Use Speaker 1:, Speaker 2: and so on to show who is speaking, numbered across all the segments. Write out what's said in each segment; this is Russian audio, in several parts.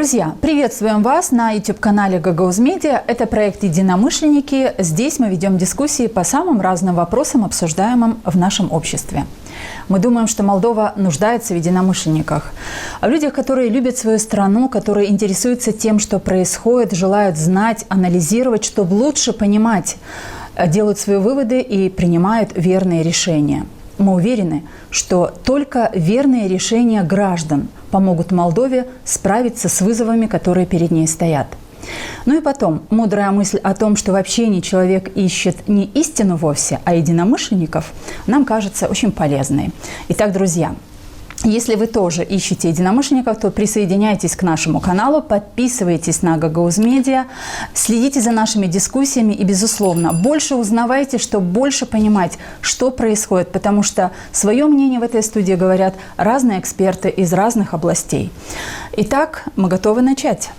Speaker 1: Друзья, приветствуем вас на YouTube-канале Gagauz Media. Это проект «Единомышленники». Здесь мы ведем дискуссии по самым разным вопросам, обсуждаемым в нашем обществе. Мы думаем, что Молдова нуждается в единомышленниках, в людях, которые любят свою страну, которые интересуются тем, что происходит, желают знать, анализировать, чтобы лучше понимать, делают свои выводы и принимают верные решения. Мы уверены, что только верные решения граждан помогут Молдове справиться с вызовами, которые перед ней стоят. Ну и потом, мудрая мысль о том, что в общении человек ищет не истину вовсе, а единомышленников, нам кажется очень полезной. Итак, друзья, если вы тоже ищете единомышленников, то присоединяйтесь к нашему каналу, подписывайтесь на Gagauz Media, следите за нашими дискуссиями и, безусловно, больше узнавайте, чтобы больше понимать, что происходит, потому что свое мнение в этой студии говорят разные эксперты из разных областей. Итак, мы готовы начать.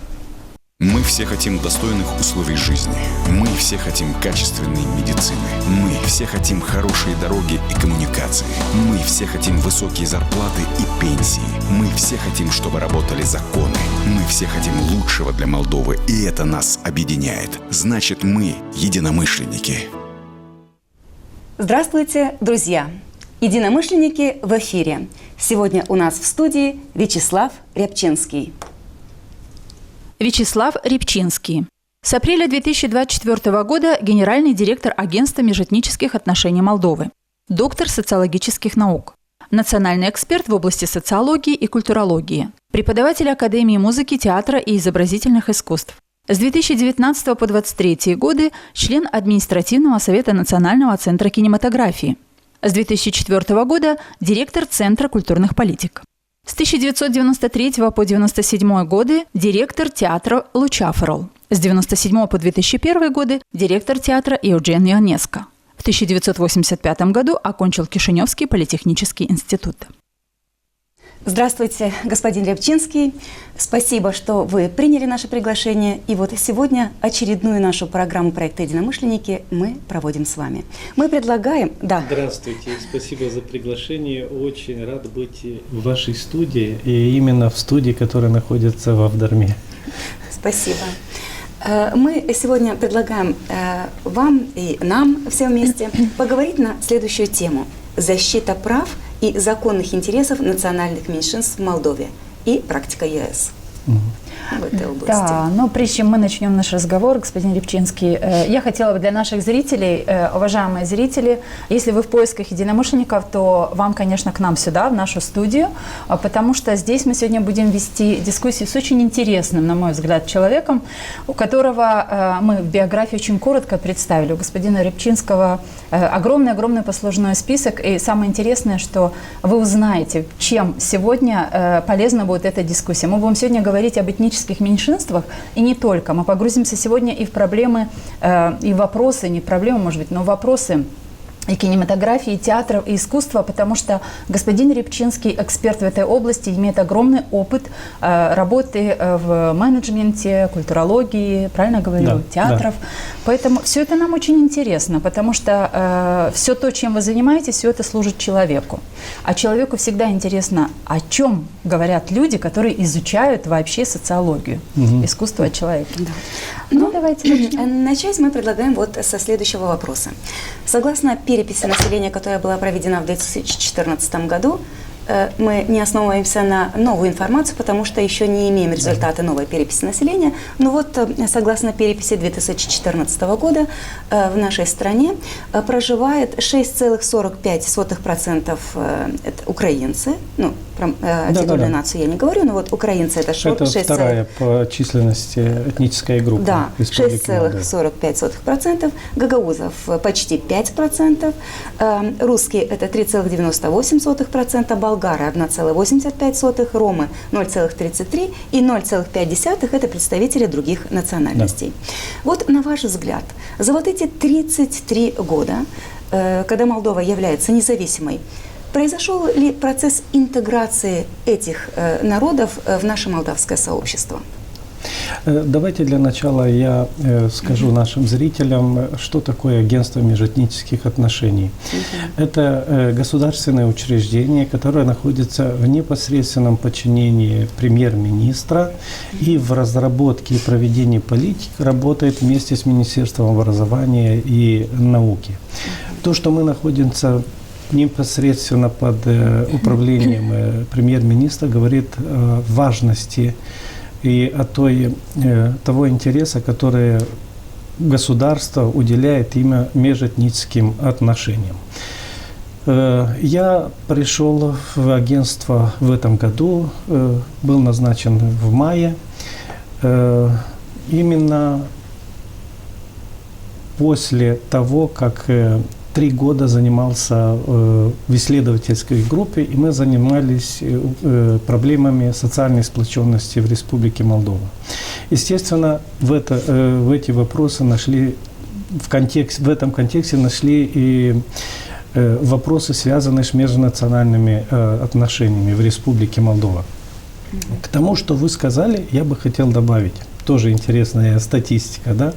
Speaker 2: Мы все хотим достойных условий жизни. Мы все хотим качественной медицины. Мы все хотим хорошие дороги и коммуникации. Мы все хотим высокие зарплаты и пенсии. Мы все хотим, чтобы работали законы. Мы все хотим лучшего для Молдовы, и это нас объединяет. Значит, мы единомышленники.
Speaker 3: Здравствуйте, друзья! Единомышленники в эфире. Сегодня у нас в студии Вячеслав Рябчинский.
Speaker 1: Вячеслав Рябчинский. С апреля 2024 года генеральный директор Агентства межэтнических отношений Молдовы, доктор социологических наук, национальный эксперт в области социологии и культурологии, преподаватель Академии музыки, театра и изобразительных искусств. С 2019 по 2023 годы член административного совета Национального центра кинематографии. С 2004 года директор Центра культурных политик. С 1993 по 1997 годы директор театра Лучаферл. С 1997 по 2001 годы директор театра Eugen Ionesco. В 1985 году окончил Кишиневский политехнический институт.
Speaker 3: Здравствуйте, господин Рябчинский. Спасибо, что вы приняли наше приглашение. И вот сегодня очередную нашу программу проекта «Единомышленники» мы проводим с вами. Мы предлагаем... Да.
Speaker 4: Здравствуйте, спасибо за приглашение. Очень рад быть в вашей студии, и именно в студии, которая находится в Авдарме.
Speaker 3: Спасибо. Мы сегодня предлагаем вам и нам все вместе поговорить на следующую тему – защита прав и законных интересов национальных меньшинств в Молдове и практика ЕС в этой области.
Speaker 1: Да, но прежде чем мы начнем наш разговор, господин Рябчинский, я хотела бы для наших зрителей, уважаемые зрители, если вы в поисках единомышленников, то вам, конечно, к нам сюда, в нашу студию, потому что здесь мы сегодня будем вести дискуссию с очень интересным, на мой взгляд, человеком, у которого мы в биографии очень коротко представили. У господина Рябчинского огромный послужной список, и самое интересное, что вы узнаете, чем сегодня полезна будет эта дискуссия. Мы будем сегодня говорить об этнических меньшинствах, и не только. Мы погрузимся сегодня и в проблемы, и вопросы, не проблемы, может быть, но вопросы и кинематографии, и театра, и искусства, потому что господин Рябчинский, эксперт в этой области, имеет огромный опыт работы в менеджменте, культурологии, правильно говорю,
Speaker 4: да,
Speaker 1: театров.
Speaker 4: Да.
Speaker 1: Поэтому все это нам очень интересно, потому что все то, чем вы занимаетесь, все это служит человеку. А человеку всегда интересно, о чем говорят люди, которые изучают вообще социологию, искусство человека.
Speaker 3: Да.
Speaker 1: Ну, давайте начнем.
Speaker 3: Начать мы предлагаем вот со следующего вопроса. Согласно переписи населения, которая была проведена в 2014 году, мы не основываемся на новую информацию, потому что еще не имеем результаты новой переписи населения. Но вот согласно переписи 2014 года в нашей стране проживает 6,45% украинцы. Ну, про отдельную нацию я не говорю, но вот украинцы это 6.
Speaker 4: Это вторая по численности этническая группа.
Speaker 3: Да, 6,45%, гагаузов почти 5%, русские это 3,98%, болгары 1,85%, ромы 0,33% и 0,5% это представители других национальностей. Да. Вот на ваш взгляд, за вот эти 33 года, когда Молдова является независимой, произошел ли процесс интеграции этих народов в наше молдавское сообщество?
Speaker 4: Давайте для начала я скажу нашим зрителям, что такое агентство межэтнических отношений. Это государственное учреждение, которое находится в непосредственном подчинении премьер-министра и в разработке и проведении политик работает вместе с Министерством образования и науки. То, что мы находимся непосредственно под управлением премьер-министра, говорит о важности и о того интереса, который государство уделяет именно межэтническим отношениям. Я пришел в агентство в этом году, был назначен в мае, именно после того, как 3 года занимался в исследовательской группе, и мы занимались проблемами социальной сплоченности в Республике Молдова. Естественно, в эти вопросы в этом контексте нашли и вопросы, связанные с межнациональными отношениями в Республике Молдова. К тому, что вы сказали, я бы хотел добавить, тоже интересная статистика, да?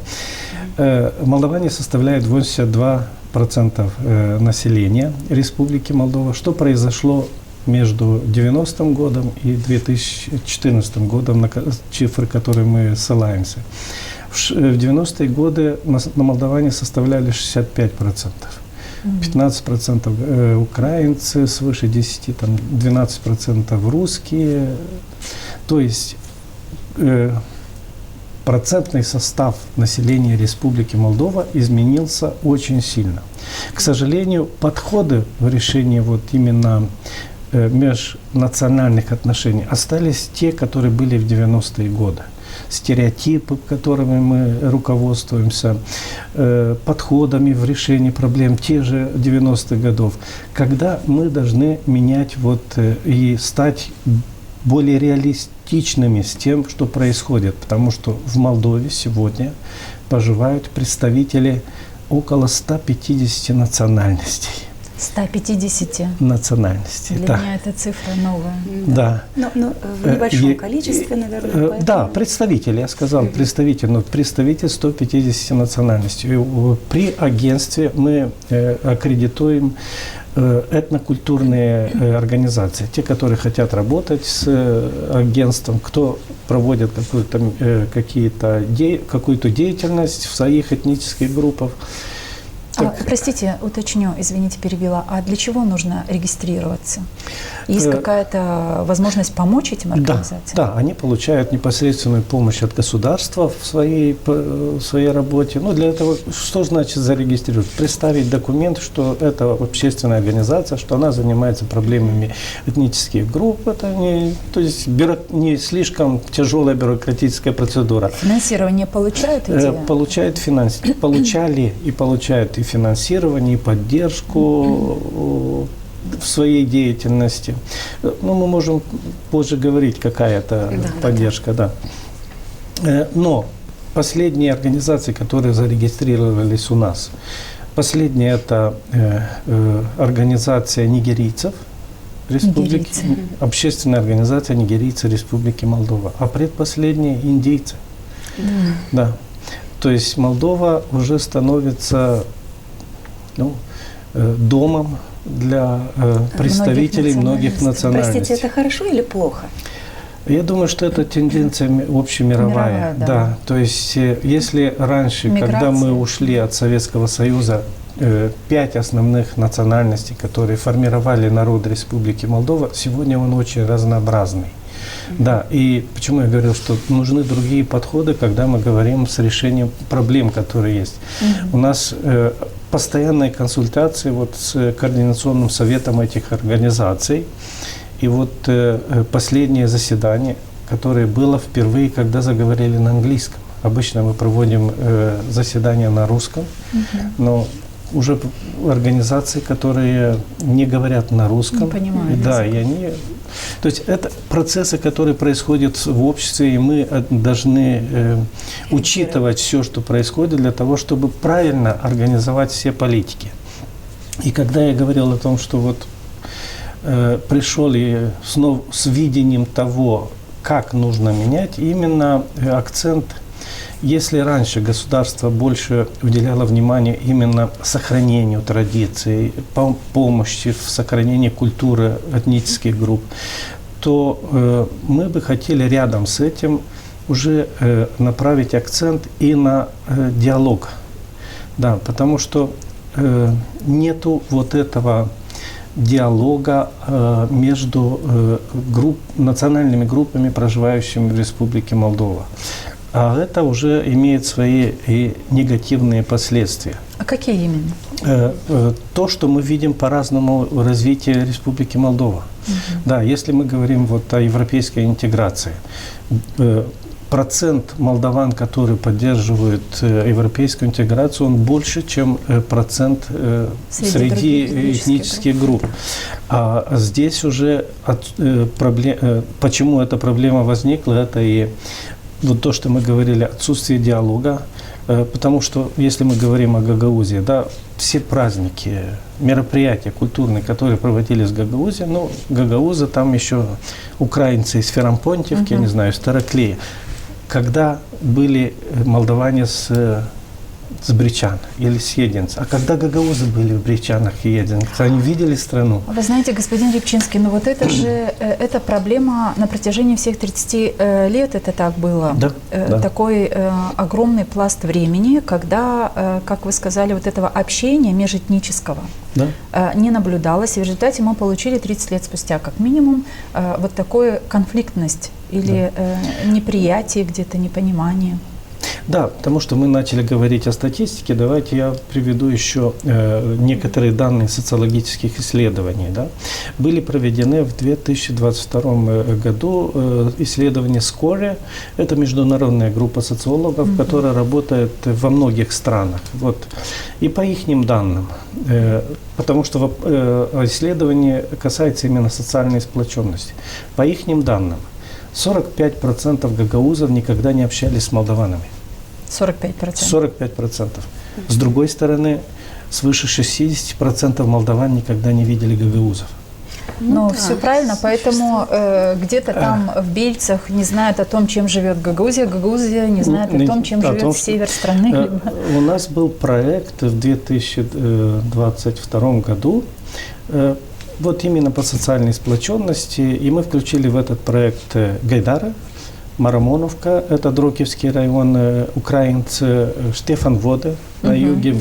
Speaker 4: Молдаване составляют 82% населения Республики Молдова. Что произошло между 90-м годом и 2014 годом, на цифры, которые мы ссылаемся? В 90-е годы на молдаване составляли 65%. 15% украинцы, свыше 10, там, 12% русские. То есть процентный состав населения Республики Молдова изменился очень сильно. К сожалению, подходы в решении вот именно межнациональных отношений остались те, которые были в 90-е годы. Стереотипы, которыми мы руководствуемся, подходами в решении проблем тех же 90-х годов, когда мы должны менять и стать более реалистичными с тем, что происходит, потому что в Молдове сегодня проживают представители около 150 национальностей.
Speaker 1: 150
Speaker 4: национальностей.
Speaker 1: Для меня эта цифра новая.
Speaker 4: Да.
Speaker 3: Но в небольшом количестве, наверное. Поэтому...
Speaker 4: Да, представители, я сказал, представитель 150 национальностей. При агентстве мы аккредитуем этнокультурные организации, те, которые хотят работать с агентством, кто проводит какую-то деятельность в своих этнических группах.
Speaker 1: Простите, уточню, извините, перебила. А для чего нужно регистрироваться? Есть какая-то возможность помочь этим организациям?
Speaker 4: Да, они получают непосредственную помощь от государства в своей работе. Ну, для этого, что значит зарегистрировать? Представить документ, что это общественная организация, что она занимается проблемами этнических групп. Это не слишком тяжелая бюрократическая процедура.
Speaker 1: Финансирование получают эти?
Speaker 4: Получали и получают и финансирование, и поддержку в своей деятельности. Ну, мы можем позже говорить, какая это поддержка, да. Но последние организации, которые зарегистрировались у нас, последняя это организация нигерийцев Республики, общественная организация нигерийцы Республики Молдова, а предпоследняя индейцы. Да. То есть Молдова уже становится домом для представителей многих национальностей.
Speaker 3: Простите, это хорошо или плохо?
Speaker 4: Я думаю, что это тенденция общемировая. Да. То есть если раньше, когда мы ушли от Советского Союза, 5 основных национальностей, которые формировали народ Республики Молдова, сегодня он очень разнообразный. Да, и почему я говорю, что нужны другие подходы, когда мы говорим с решением проблем, которые есть. У нас постоянные консультации с координационным советом этих организаций. И последнее заседание, которое было впервые, когда заговорили на английском. Обычно мы проводим заседания на русском, но уже организации, которые не говорят на русском.
Speaker 1: Не понимают.
Speaker 4: Да, и они... То есть это процессы, которые происходят в обществе, и мы должны учитывать все, что происходит, для того, чтобы правильно организовать все политики. И когда я говорил о том, что пришел и снова с видением того, как нужно менять именно акцент. Если раньше государство больше уделяло внимание именно сохранению традиций, помощи в сохранении культуры этнических групп, то мы бы хотели рядом с этим уже направить акцент и на диалог. Да, потому что нету вот этого диалога между национальными группами, проживающими в Республике Молдова. А это уже имеет свои и негативные последствия.
Speaker 1: А какие именно?
Speaker 4: То, что мы видим по-разному в развитии Республики Молдова. Да, если мы говорим вот о европейской интеграции, процент молдаван, которые поддерживают европейскую интеграцию, он больше, чем процент среди этнических групп. А здесь уже почему эта проблема возникла, это и вот то, что мы говорили, отсутствие диалога, потому что если мы говорим о Гагаузии, да, все праздники, мероприятия культурные, которые проводились в Гагаузии, ну, Гагауза, там еще украинцы из Феррампонтьевки, я не знаю, из Тараклея. Когда были молдаване с Бричан или с Единц, а когда гагаузы были в Бричанах и Единцах, они видели страну?
Speaker 1: Вы знаете, господин Рябчинский, ну вот это же, эта проблема на протяжении всех 30 лет, это так было.
Speaker 4: Да,
Speaker 1: такой огромный пласт времени, когда, как вы сказали, вот этого общения межэтнического не наблюдалось, и в результате мы получили 30 лет спустя, как минимум, вот такую конфликтность или неприятие где-то, непонимание.
Speaker 4: Да, потому что мы начали говорить о статистике, давайте я приведу еще некоторые данные социологических исследований. Да. Были проведены в 2022 году исследования SCORE, это международная группа социологов, которая работает во многих странах. Вот. И по их данным, потому что исследование касается именно социальной сплоченности, по их данным, 45% гагаузов никогда не общались с молдаванами.
Speaker 1: 45%?
Speaker 4: 45%. С другой стороны, свыше 60% молдаван никогда не видели гагаузов.
Speaker 1: Ну, все правильно, поэтому где-то там в Бельцах не знают о том, чем живет Гагаузия, Гагаузия не знает о том, чем живет север страны.
Speaker 4: У нас был проект в 2022 году, вот именно по социальной сплоченности, и мы включили в этот проект Гайдара, Марамоновка, это Дроківський район, украинцы, Штефан Воде на юге,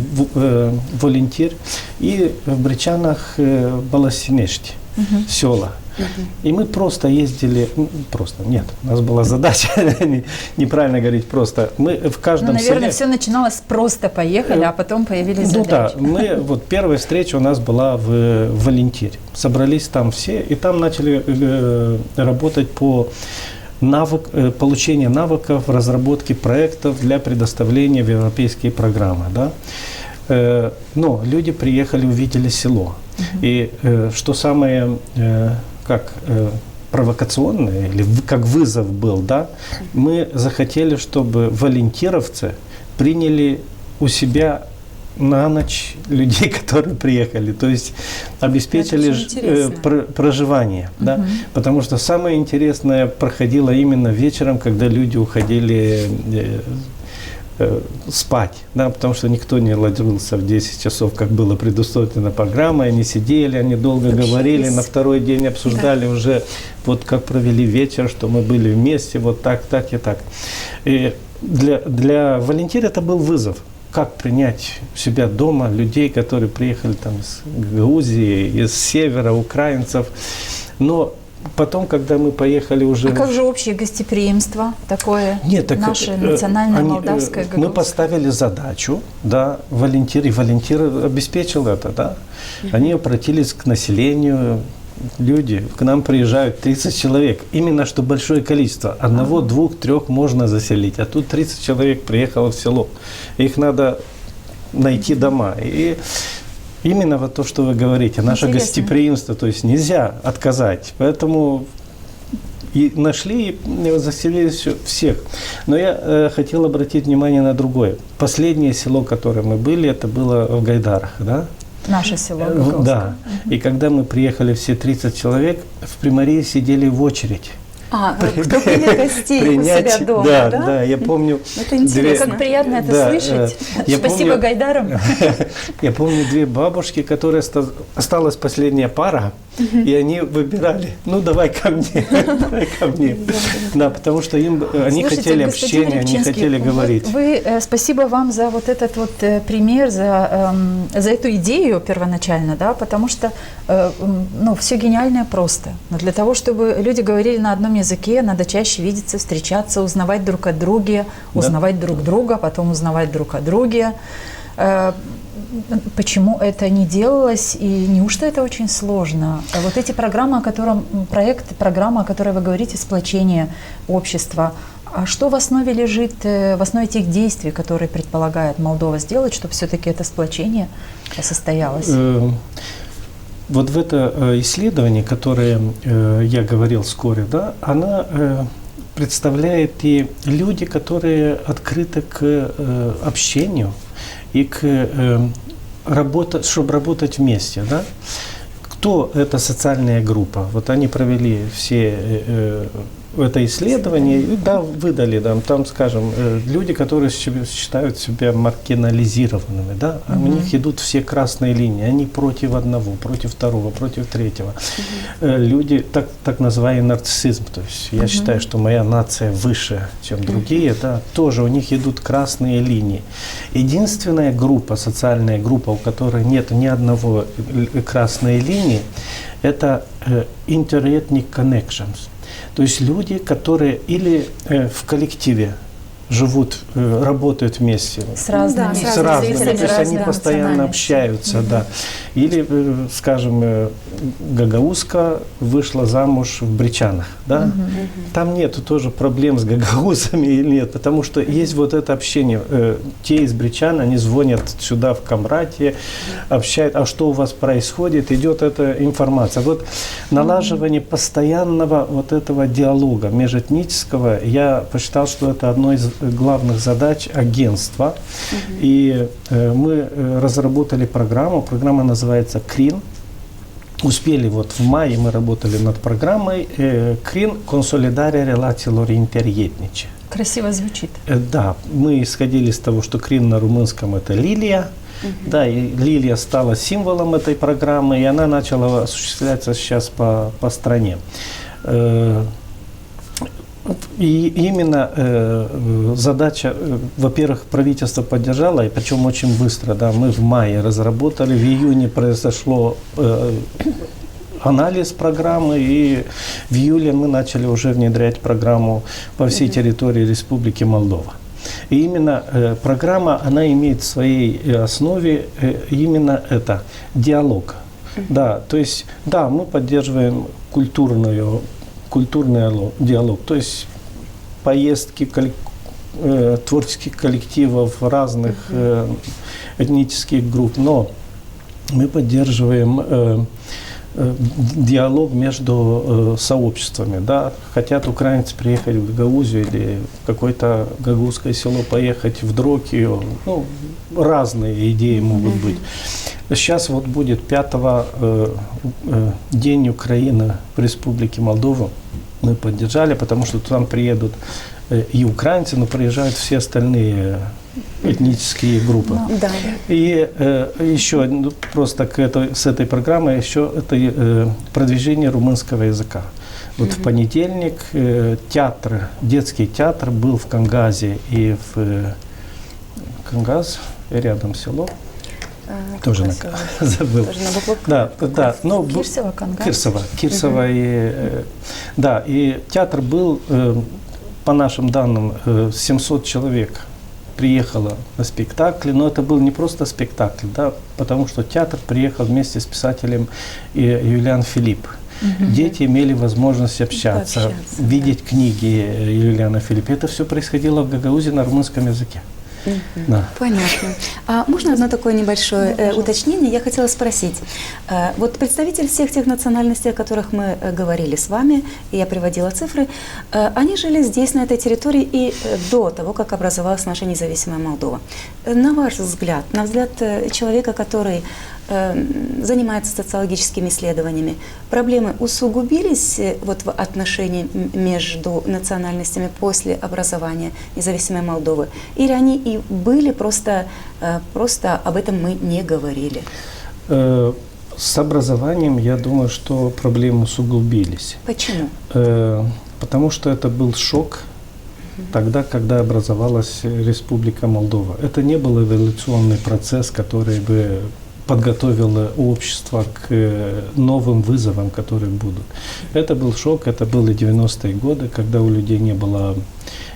Speaker 4: Волонтир, и в Бричанах Баласинешти, села. И мы просто ездили, нет, у нас была задача, неправильно говорить просто, мы в каждом селе...
Speaker 1: Наверное, все начиналось просто поехали, а потом появились задачи.
Speaker 4: Ну да, первая встреча у нас была в Волонтире, собрались там все, и там начали работать по получение навыков разработки проектов для предоставления в европейские программы. Да? Но люди приехали, увидели село. И что самое провокационное, или как вызов был, да, мы захотели, чтобы волонтеровцы приняли у себя на ночь людей, которые приехали, то есть обеспечили проживание, да? Потому что самое интересное проходило именно вечером, когда люди уходили спать, да? Потому что никто не ложился в 10 часов, как было предусмотрено программой, они сидели, они долго говорили, на второй день обсуждали уже, вот как провели вечер, что мы были вместе, вот так, так и так. И для волонтера это был вызов. Как принять у себя дома людей, которые приехали там из Гагаузии, из севера, украинцев. Но потом, когда мы поехали уже...
Speaker 1: А как же общее гостеприимство такое?
Speaker 4: Нет, так
Speaker 1: наше национальное молдавское гагаузское?
Speaker 4: Мы поставили задачу, да, волонтер обеспечил это, да. Они обратились к населению, люди, к нам приезжают 30 человек, именно что большое количество, 1, 2, 3 можно заселить, а тут 30 человек приехало в село, их надо найти дома. И именно вот то, что вы говорите, наше гостеприимство, то есть нельзя отказать, поэтому и нашли, и заселили всех. Но я хотел обратить внимание на другое. Последнее село, в котором мы были, это было в Гайдарах, да?
Speaker 1: Наше село Гагаузское.
Speaker 4: Да. И когда мы приехали все 30 человек, в Приморье сидели в очередь.
Speaker 3: Кто примет гостей у себя дома,
Speaker 4: да? Да, я помню.
Speaker 3: Это интересно.
Speaker 1: Как приятно это слышать. Спасибо Гайдарам.
Speaker 4: Я помню две бабушки, которые осталась последняя пара, и они выбирали, давай ко мне, давай ко мне. Да, потому что они хотели общения, они хотели говорить.
Speaker 1: Спасибо вам за вот этот вот пример, за эту идею первоначально, да, потому что все гениальное просто. Но для того, чтобы люди говорили на одном языке, надо чаще видеться, встречаться, узнавать друг о друге, узнавать друг друга, потом узнавать друг о друге. Почему это не делалось и неужто это очень сложно? Вот эти программы, программа, о которой вы говорите, сплочение общества, а что в основе лежит, в основе тех действий, которые предполагает Молдова сделать, чтобы все-таки это сплочение состоялось?
Speaker 4: Вот в это исследование, которое я говорил вскоре, да, она представляет и люди, которые открыты к общению и чтобы работать вместе. Да? Кто эта социальная группа? Вот они провели все это исследование, да, выдали там, скажем, люди, которые считают себя маргинализированными, да, у них идут все красные линии, они против одного, против второго, против третьего. Люди, так называемый нарциссизм, то есть я считаю, что моя нация выше, чем другие, да, тоже у них идут красные линии. Единственная группа, социальная группа, у которой нет ни одного красной линии, это interethnic connections. То есть люди, которые или в коллективе живут, работают вместе.
Speaker 1: С разными.
Speaker 4: С разными. То есть они постоянно общаются, да. Или, скажем, гагаузка вышла замуж в Бричанах, да. Там нету тоже проблем с гагаузами или нет, потому что есть вот это общение. Те из Бричан, они звонят сюда в Камрате, общают, а что у вас происходит, идет эта информация. Вот налаживание постоянного вот этого диалога межэтнического, я посчитал, что это одно из главных задач агентства. И мы разработали программу. Программа называется КРИН. Успели вот в мае мы работали над программой КРИН «Консолидария релациилor интеретниче».
Speaker 1: Красиво звучит.
Speaker 4: Да, мы исходили из того, что КРИН на румынском это лилия. Да, и лилия стала символом этой программы, и она начала осуществляться сейчас по стране. И именно задача, во-первых, правительство поддержало, и причем очень быстро. Да, мы в мае разработали, в июне произошло анализ программы, и в июле мы начали уже внедрять программу по всей территории Республики Молдова. И именно программа, она имеет в своей основе именно это, диалог. Да, то есть, да, мы поддерживаем культурный диалог, то есть поездки творческих коллективов разных этнических групп, но мы поддерживаем диалог между сообществами. Да? Хотят украинцы приехать в Гагаузию или в какое-то гагаузское село поехать в Дрокию, разные идеи могут быть. Сейчас вот будет 5-го День Украины в Республике Молдова. Мы поддержали, потому что там приедут и украинцы, но приезжают все остальные этнические группы.
Speaker 3: Да.
Speaker 4: И еще просто с этой программой еще это продвижение румынского языка. Вот в понедельник детский театр был в Кангазе и в Кангаз, рядом село. Тоже забыл.
Speaker 3: Тоже на букву
Speaker 4: да, но
Speaker 1: Кирсово, Кангаз.
Speaker 4: Кирсово. И театр был, по нашим данным, 700 человек приехало на спектакль, но это был не просто спектакль, да, потому что театр приехал вместе с писателем Юлиан Филипп. Дети имели возможность общаться, видеть книги Юлиана Филиппа. Это все происходило в Гагаузе на румынском языке. Да.
Speaker 3: Понятно. А можно одно такое небольшое уточнение? Я хотела спросить. Вот представители всех тех национальностей, о которых мы говорили с вами, и я приводила цифры, они жили здесь, на этой территории, и до того, как образовалась наша независимая Молдова. На ваш взгляд, на взгляд человека, который занимается социологическими исследованиями. Проблемы усугубились вот в отношении между национальностями после образования независимой Молдовы? Или они и были, просто об этом мы не говорили?
Speaker 4: С образованием, я думаю, что проблемы усугубились.
Speaker 3: Почему?
Speaker 4: Потому что это был шок тогда, когда образовалась Республика Молдова. Это не был эволюционный процесс, который бы подготовил общество к новым вызовам, которые будут. Это был шок, это были 90-е годы, когда у людей не было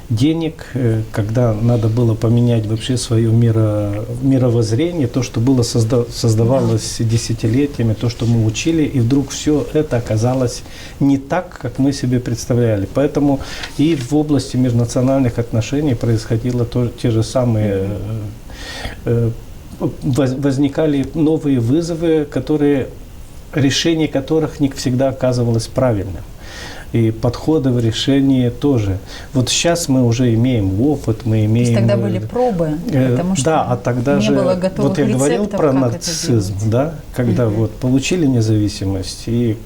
Speaker 4: денег, когда надо было поменять вообще свое мировоззрение, то, что было создавалось десятилетиями, то, что мы учили, и вдруг все это оказалось не так, как мы себе представляли. Поэтому и в области межнациональных отношений происходило те же самые, возникали новые вызовы, решение которых не всегда оказывалось правильным. И подходы в решении тоже. Вот сейчас мы уже имеем опыт, мы имеем...
Speaker 1: То есть тогда были пробы, потому что
Speaker 4: да, а тогда
Speaker 1: не
Speaker 4: же,
Speaker 1: было готовых
Speaker 4: вот я говорил
Speaker 1: рецептов,
Speaker 4: про
Speaker 1: как
Speaker 4: нацизм, да, когда вот получили независимость, и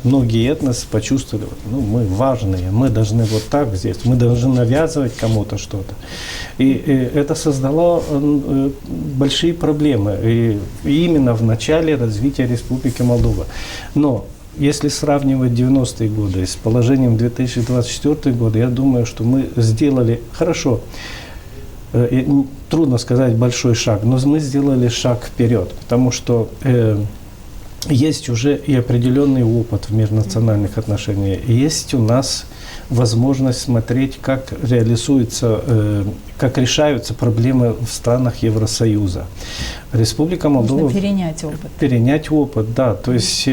Speaker 4: многие этносы почувствовали, ну, мы важные, мы должны вот так здесь, мы должны навязывать кому-то что-то. И это создало большие проблемы, и именно в начале развития Республики Молдова. Но если сравнивать 90-е годы с положением 2024 года, я думаю, что мы сделали хорошо. Трудно сказать большой шаг, но мы сделали шаг вперед, потому что есть уже и определенный опыт в межнациональных отношениях. И есть у нас возможность смотреть, как реализуются, как решаются проблемы в странах Евросоюза. Республика Молдова...
Speaker 1: Нужно перенять опыт.
Speaker 4: Перенять опыт, да. То есть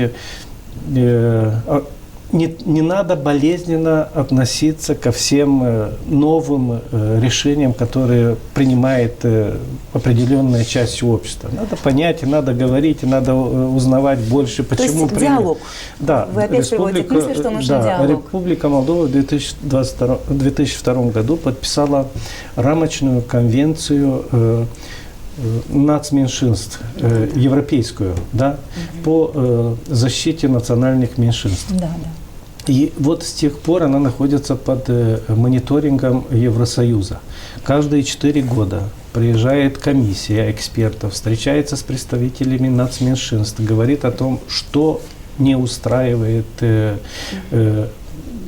Speaker 4: не надо болезненно относиться ко всем новым решениям, которые принимает определенная часть общества. Надо понять, и надо говорить, и надо узнавать больше, почему.
Speaker 3: То есть диалог.
Speaker 4: Да,
Speaker 3: вы опять приводите к мысли, что нужен диалог.
Speaker 4: Республика Молдова в 2002 году подписала рамочную конвенцию нацменьшинств, европейскую, да, по защите национальных меньшинств.
Speaker 1: Да, да.
Speaker 4: И вот с тех пор она находится под мониторингом Евросоюза. Каждые 4 года приезжает комиссия экспертов, встречается с представителями нацменьшинств, говорит о том, что не устраивает,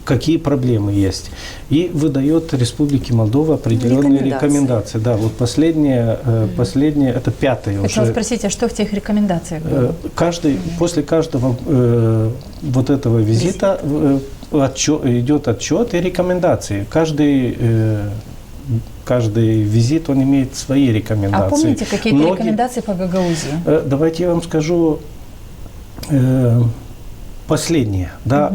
Speaker 4: какие проблемы есть. И выдает Республике Молдова определенные рекомендации. Да, вот последнее, это 5-е уже.
Speaker 1: Хотела спросить, а что в тех рекомендациях было?
Speaker 4: После каждого вот этого визита идет отчет и рекомендации. Каждый визит, он имеет свои рекомендации.
Speaker 1: А помните какие-то рекомендации по Гагаузии?
Speaker 4: Давайте я вам скажу. Последнее, да.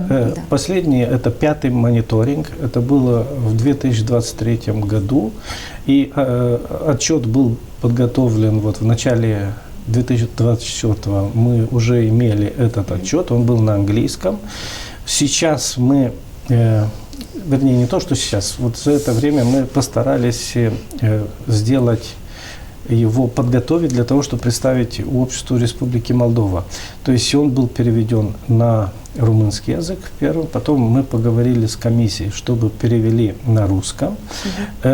Speaker 4: Последнее, это 5-й мониторинг, это было в 2023 году, и отчет был подготовлен вот в начале 2024 мы уже имели этот отчет, он был на английском. Сейчас мы, вернее, не то, что сейчас, вот за это время мы постарались сделать его подготовить для того, чтобы представить обществу Республики Молдова. То есть он был переведен на румынский язык первым, потом мы поговорили с комиссией, чтобы перевели на русском.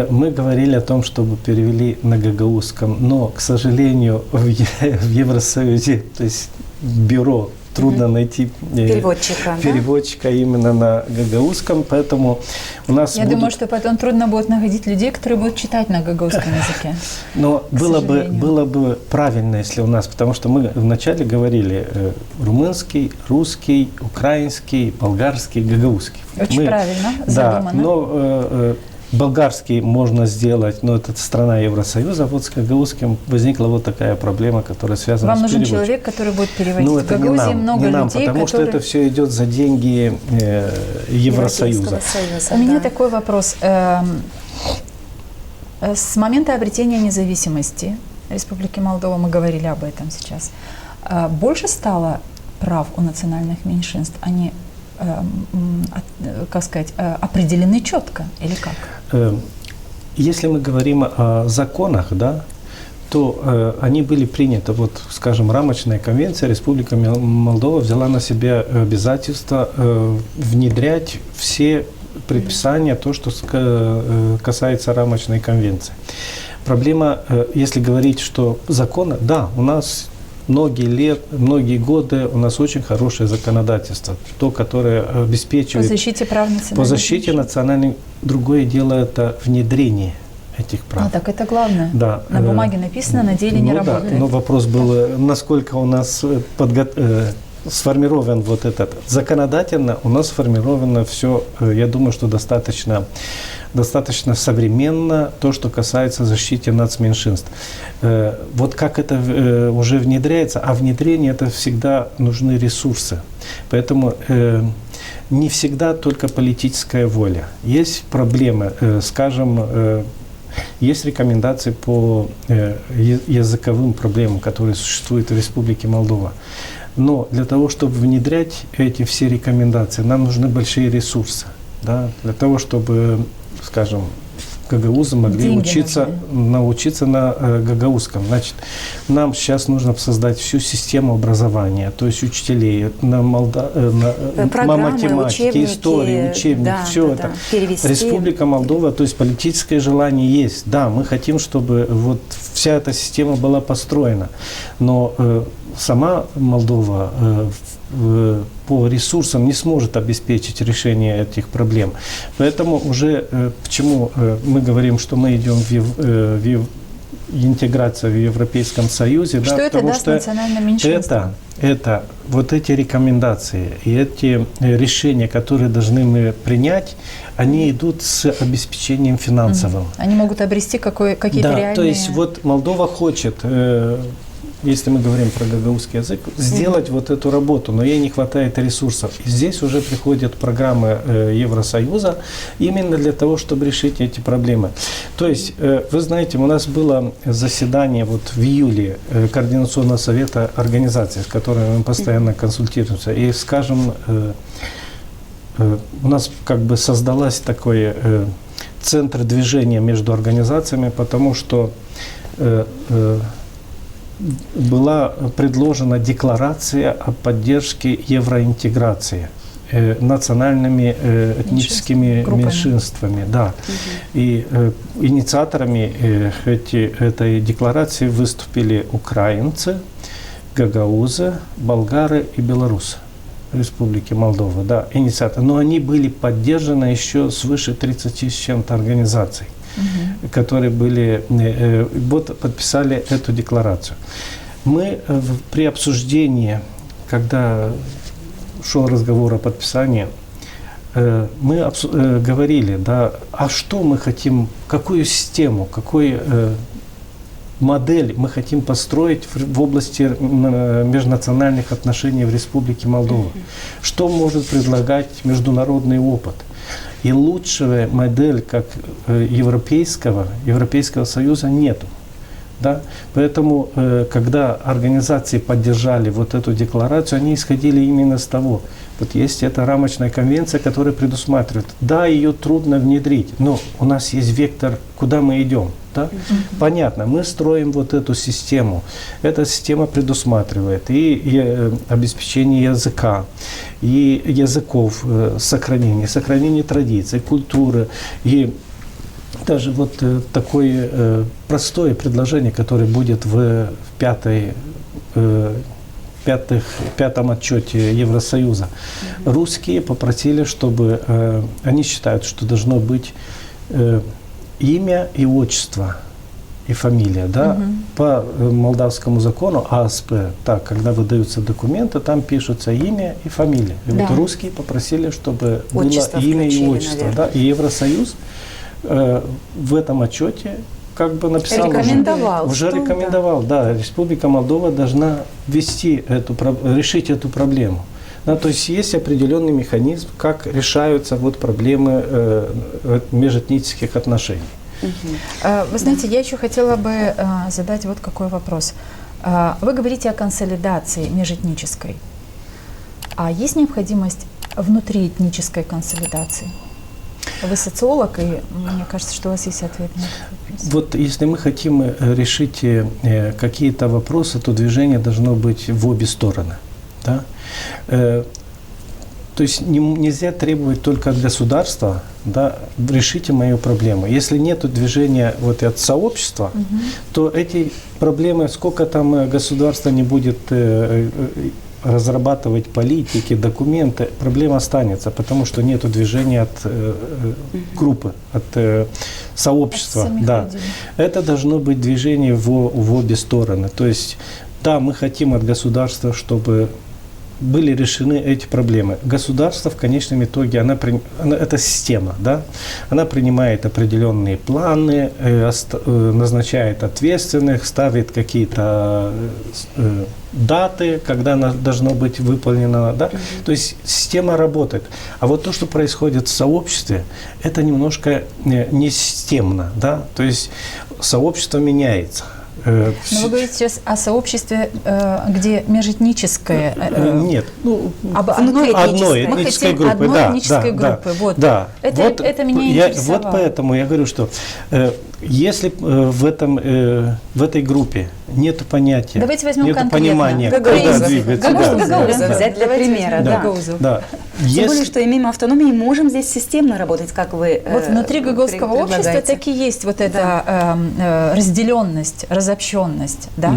Speaker 4: Мы говорили о том, чтобы перевели на гагаузском, но, к сожалению, в Евросоюзе, то есть бюро, трудно найти переводчика именно на гагаузском, поэтому у нас
Speaker 1: Я думаю, что потом трудно будет находить людей, которые будут читать на гагаузском языке.
Speaker 4: Но было бы правильно, если у нас, потому что мы вначале говорили румынский, русский, украинский, болгарский, гагаузский.
Speaker 1: Очень правильно, задумано.
Speaker 4: Да, но болгарский можно сделать, но это страна Евросоюза, вот с гагаузским возникла вот такая проблема, которая связана с переводом.
Speaker 1: Вам нужен человек, который будет переводить.
Speaker 4: Ну, это
Speaker 1: в Гагаузии много людей,
Speaker 4: потому что это все идет за деньги Евросоюза.
Speaker 1: У меня такой вопрос. С момента обретения независимости Республики Молдова, мы говорили об этом сейчас, больше стало прав у национальных меньшинств? Они, как сказать, определены четко или как?
Speaker 4: Если мы говорим о законах, да, то они были приняты. Вот, скажем, рамочная конвенция, Республика Молдова взяла на себя обязательство внедрять все предписания, то, что касается рамочной конвенции. Проблема, если говорить, что законы, да, у нас многие годы у нас очень хорошее законодательство, то, которое обеспечивает...
Speaker 1: По защите прав национальных
Speaker 4: По защите национальных. Другое дело – это внедрение этих прав.
Speaker 1: Так это главное.
Speaker 4: Да.
Speaker 1: На бумаге написано, на деле не работает.
Speaker 4: Да, но вопрос был, насколько у нас сформирован вот этот. Законодательно у нас сформировано все, я думаю, что достаточно современно, то, что касается защиты нацменьшинств. Вот как это уже внедряется, а внедрение это всегда нужны ресурсы. Поэтому не всегда только политическая воля. Есть проблемы, скажем, есть рекомендации по языковым проблемам, которые существуют в Республике Молдова. Но для того, чтобы внедрять эти все рекомендации, нам нужны большие ресурсы. Да? Для того, чтобы, скажем, гагаузы могли научиться на гагаузском. Значит, нам сейчас нужно создать всю систему образования, то есть учителей, на математике, истории, учебники, да, все это. Перевести. Республика Молдова, то есть политическое желание есть. Да, мы хотим, чтобы вот вся эта система была построена. Но сама Молдова по ресурсам не сможет обеспечить решение этих проблем. Поэтому уже почему мы говорим, что мы идем в интеграцию в Европейском Союзе.
Speaker 1: Что это даст национальным меньшинствам?
Speaker 4: Это вот эти рекомендации и эти решения, которые должны мы принять, они идут с обеспечением финансовым.
Speaker 1: Они могут обрести какие-то реальные...
Speaker 4: То есть вот Молдова хочет... если мы говорим про гагаузский язык, сделать вот эту работу, но ей не хватает ресурсов. И здесь уже приходят программы Евросоюза именно для того, чтобы решить эти проблемы. То есть, вы знаете, у нас было заседание вот в июле Координационного совета организации, с которой мы постоянно консультируемся. И, скажем, у нас как бы создалась такой центр движения между организациями, потому что была предложена декларация о поддержке евроинтеграции национальными этническими меньшинствами. Да. И инициаторами этой декларации выступили украинцы, гагаузы, болгары и белорусы Республики Молдова. Да, инициаторы. Но они были поддержаны еще свыше 30 с чем-то организаций, которые были, вот подписали эту декларацию. Мы при обсуждении, когда шел разговор о подписании, мы говорили, да, а что мы хотим, какую систему, какую модель мы хотим построить в области межнациональных отношений в Республике Молдова. Что может предлагать международный опыт? И лучшая модель, как Европейского Союза, нету. Да? Поэтому, когда организации поддержали вот эту декларацию, они исходили именно с того. Вот есть эта рамочная конвенция, которая предусматривает. Да, ее трудно внедрить, но у нас есть вектор, куда мы идем. Да? Понятно, мы строим вот эту систему. Эта система предусматривает и обеспечение языка, и языков сохранение традиций, культуры. И даже вот такое простое предложение, которое будет в пятом отчете Евросоюза. Русские попросили, чтобы они считают, что должно быть имя и отчество и фамилия, да, по молдавскому закону АСП, так, когда выдаются документы, там пишутся имя и фамилия. И вот русские попросили, чтобы отчество было имя и отчество, да, и Евросоюз в этом отчете как бы написал, уже рекомендовал, да, Республика Молдова должна решить эту проблему. Да, то есть есть определенный механизм, как решаются вот проблемы межэтнических отношений.
Speaker 1: Вы знаете, я еще хотела бы задать вот какой вопрос. Вы говорите о консолидации межэтнической. А есть необходимость внутриэтнической консолидации? Вы социолог, и мне кажется, что у вас есть ответ на этот вопрос.
Speaker 4: Вот если мы хотим решить какие-то вопросы, то движение должно быть в обе стороны. Да? То есть нельзя требовать только от государства, да, решите мою проблему. Если нет движения вот от сообщества, то эти проблемы, сколько там государство не будет разрабатывать политики, документы, проблема останется, потому что нет движения от группы, от сообщества.
Speaker 1: От
Speaker 4: да.
Speaker 1: людей.
Speaker 4: Это должно быть движение в обе стороны. То есть, да, мы хотим от государства, чтобы были решены эти проблемы. Государство в конечном итоге, это система, да? Она принимает определенные планы, назначает ответственных, ставит какие-то даты, когда она должно быть выполнено. Да? То есть система работает. А вот то, что происходит в сообществе, это немножко не системно. Да? То есть сообщество меняется.
Speaker 1: Но вы говорите сейчас о сообществе, где межэтническое.
Speaker 4: Нет, ну,
Speaker 3: одной
Speaker 4: этнической группы.
Speaker 1: Одной этнической группы. Вот.
Speaker 4: Да.
Speaker 1: Это меня интересовало.
Speaker 4: Вот поэтому я говорю, что если в этой группе нет понятия,
Speaker 1: давайте возьмем
Speaker 4: нет
Speaker 1: конкретно.
Speaker 4: понимания, куда двигаться.
Speaker 3: Гагаузов взять для примера.
Speaker 1: Гагаузов.
Speaker 4: Да.
Speaker 3: Тем более, что имеем автономию и можем здесь системно работать, как вы
Speaker 1: вот внутри гагаузского общества таки есть вот эта разделенность, разобщенность. Да?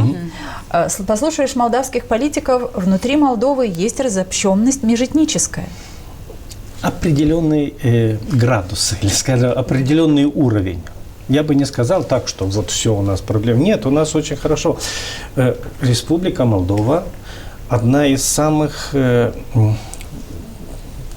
Speaker 1: Послушаешь молдавских политиков, внутри Молдовы есть разобщенность межэтническая.
Speaker 4: Определенный градус, или, скажем, определенный уровень. Я бы не сказал так, что вот все, у нас проблем. Нет, у нас очень хорошо. Республика Молдова одна из самых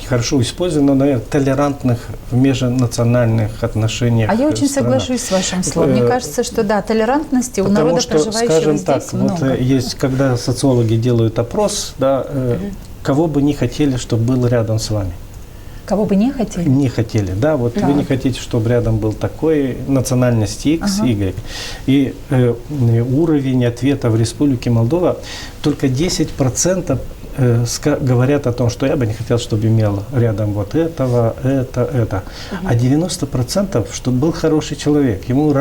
Speaker 4: хорошо использованных, наверное, толерантных в межнациональных отношениях.
Speaker 1: А я очень соглашусь с вашим словом. Мне кажется, что да, толерантности у народа, проживающего здесь, много.
Speaker 4: Вот есть, когда социологи делают опрос, да, кого бы не хотели, чтобы был рядом с вами.
Speaker 1: Кого бы не хотели?
Speaker 4: Не хотели, да. Вот вы не хотите, чтобы рядом был такой национальности X, Y. И уровень ответа в Республике Молдова только 10% говорят о том, что я бы не хотел, чтобы имел рядом вот этого, это. А 90%, чтобы был хороший человек. Ему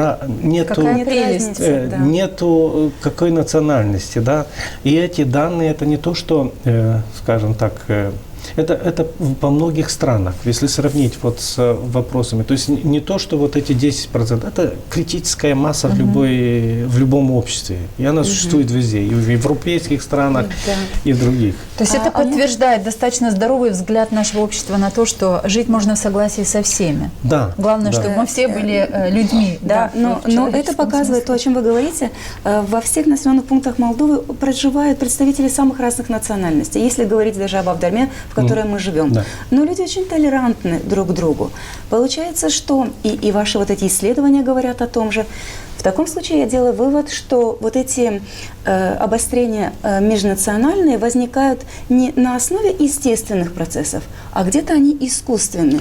Speaker 4: нету какой национальности, да. И эти данные, это не то, что, скажем так, это во многих странах, если сравнить вот с вопросами. То есть не то, что вот эти 10%, это критическая масса в любом обществе. И она существует везде, и в европейских странах, и в других.
Speaker 1: То есть это подтверждает достаточно здоровый взгляд нашего общества на то, что жить можно в согласии со всеми.
Speaker 4: Да.
Speaker 1: Главное, чтобы мы все были людьми.
Speaker 3: Да, но это показывает то, о чем вы говорите. Во всех населенных пунктах Молдовы проживают представители самых разных национальностей. Если говорить даже об Авдарме, в которой мы живем. Да. Но люди очень толерантны друг к другу. Получается, что и ваши вот эти исследования говорят о том же. В таком случае я делаю вывод, что вот эти обострения межнациональные возникают не на основе естественных процессов, а где-то они искусственны.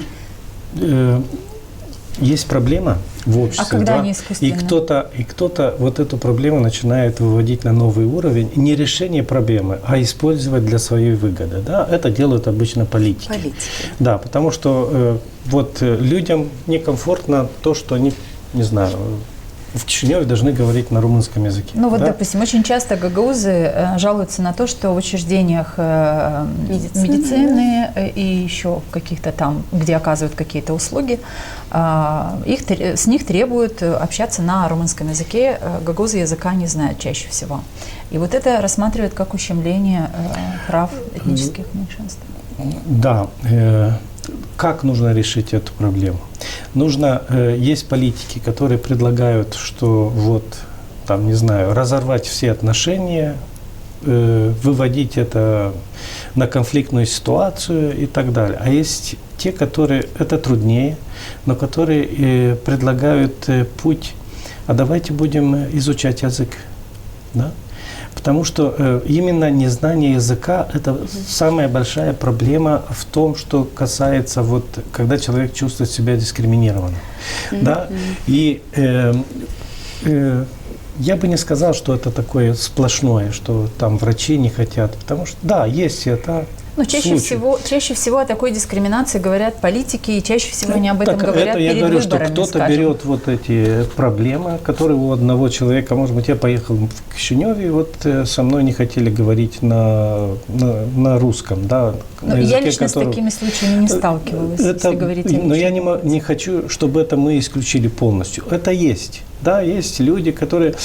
Speaker 4: Есть проблема в обществе,
Speaker 1: а когда они искусственны?
Speaker 4: И кто-то вот эту проблему начинает выводить на новый уровень. Не решение проблемы, а использовать для своей выгоды. Да? Это делают обычно политики. Да, потому что вот людям некомфортно то, что они, не знаю, в Кишиневе должны говорить на румынском языке.
Speaker 1: Ну вот, допустим, очень часто гагаузы жалуются на то, что в учреждениях медицины и еще каких-то там, где оказывают какие-то услуги, с них требуют общаться на румынском языке. Гагаузы языка не знают чаще всего. И вот это рассматривают как ущемление прав этнических меньшинств.
Speaker 4: Да. Как нужно решить эту проблему? Есть политики, которые предлагают, что вот, там, не знаю, разорвать все отношения, выводить это на конфликтную ситуацию и так далее. А есть те, которые, это труднее, но которые предлагают путь, а давайте будем изучать язык. Да? Потому что именно незнание языка – это самая большая проблема в том, что касается, вот, когда человек чувствует себя дискриминированным. Да? И я бы не сказал, что это такое сплошное, что там врачи не хотят. Потому что, да, есть это,
Speaker 1: Ну, чаще всего о такой дискриминации говорят политики, и чаще всего они об этом говорят перед выборами.
Speaker 4: Я говорю, что кто-то берет вот эти проблемы, которые у одного человека, может быть, я поехал в Кишинев, и вот со мной не хотели говорить на русском, да.
Speaker 1: На языке, я лично с такими случаями не сталкивалась, если говорить о личном.
Speaker 4: Но я не хочу, чтобы это мы исключили полностью. Это есть. Да, есть люди, которые,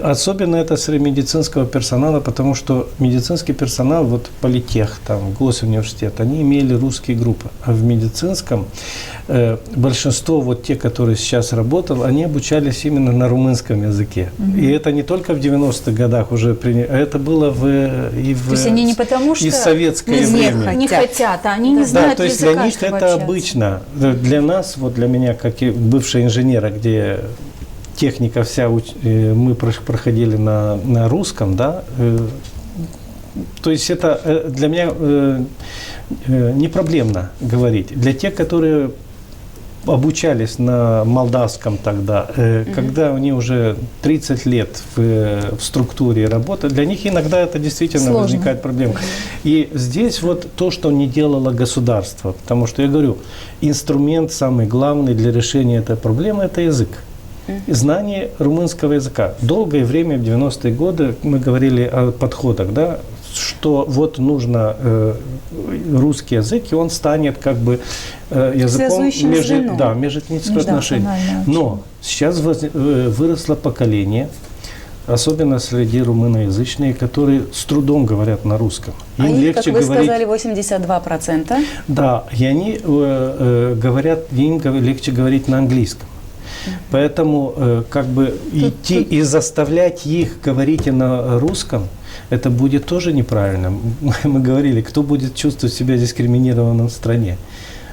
Speaker 4: особенно это среди медицинского персонала, потому что медицинский персонал, вот политех, там, госуниверситет, они имели русские группы, а в медицинском большинство, вот те, которые сейчас работали, они обучались именно на румынском языке. И это не только в 90-х годах уже, это было То
Speaker 1: есть они не потому, что
Speaker 4: советское время.
Speaker 1: Не хотят, а они не знают языка.
Speaker 4: То есть для них это обычно. Для нас, вот для меня, как и бывшего инженера, где техника вся, мы проходили на русском, да, то есть это для меня не проблемно говорить. Для тех, которые обучались на молдавском тогда, когда они уже 30 лет в структуре работы, для них иногда это действительно возникает проблема. И здесь вот то, что не делало государство, потому что я говорю, инструмент самый главный для решения этой проблемы – это язык. Знание румынского языка. Долгое время, в 90-е годы, мы говорили о подходах, да, что вот нужно русский язык, и он станет как бы языком межэтнического отношения. Но сейчас выросло поколение, особенно среди румыноязычных, которые с трудом говорят на русском.
Speaker 3: Им легче как вы сказали, 82%.
Speaker 4: Да, и они говорят, им легче говорить на английском. Поэтому как бы идти и заставлять их говорить на русском, это будет тоже неправильно. Мы говорили, кто будет чувствовать себя дискриминированным в стране.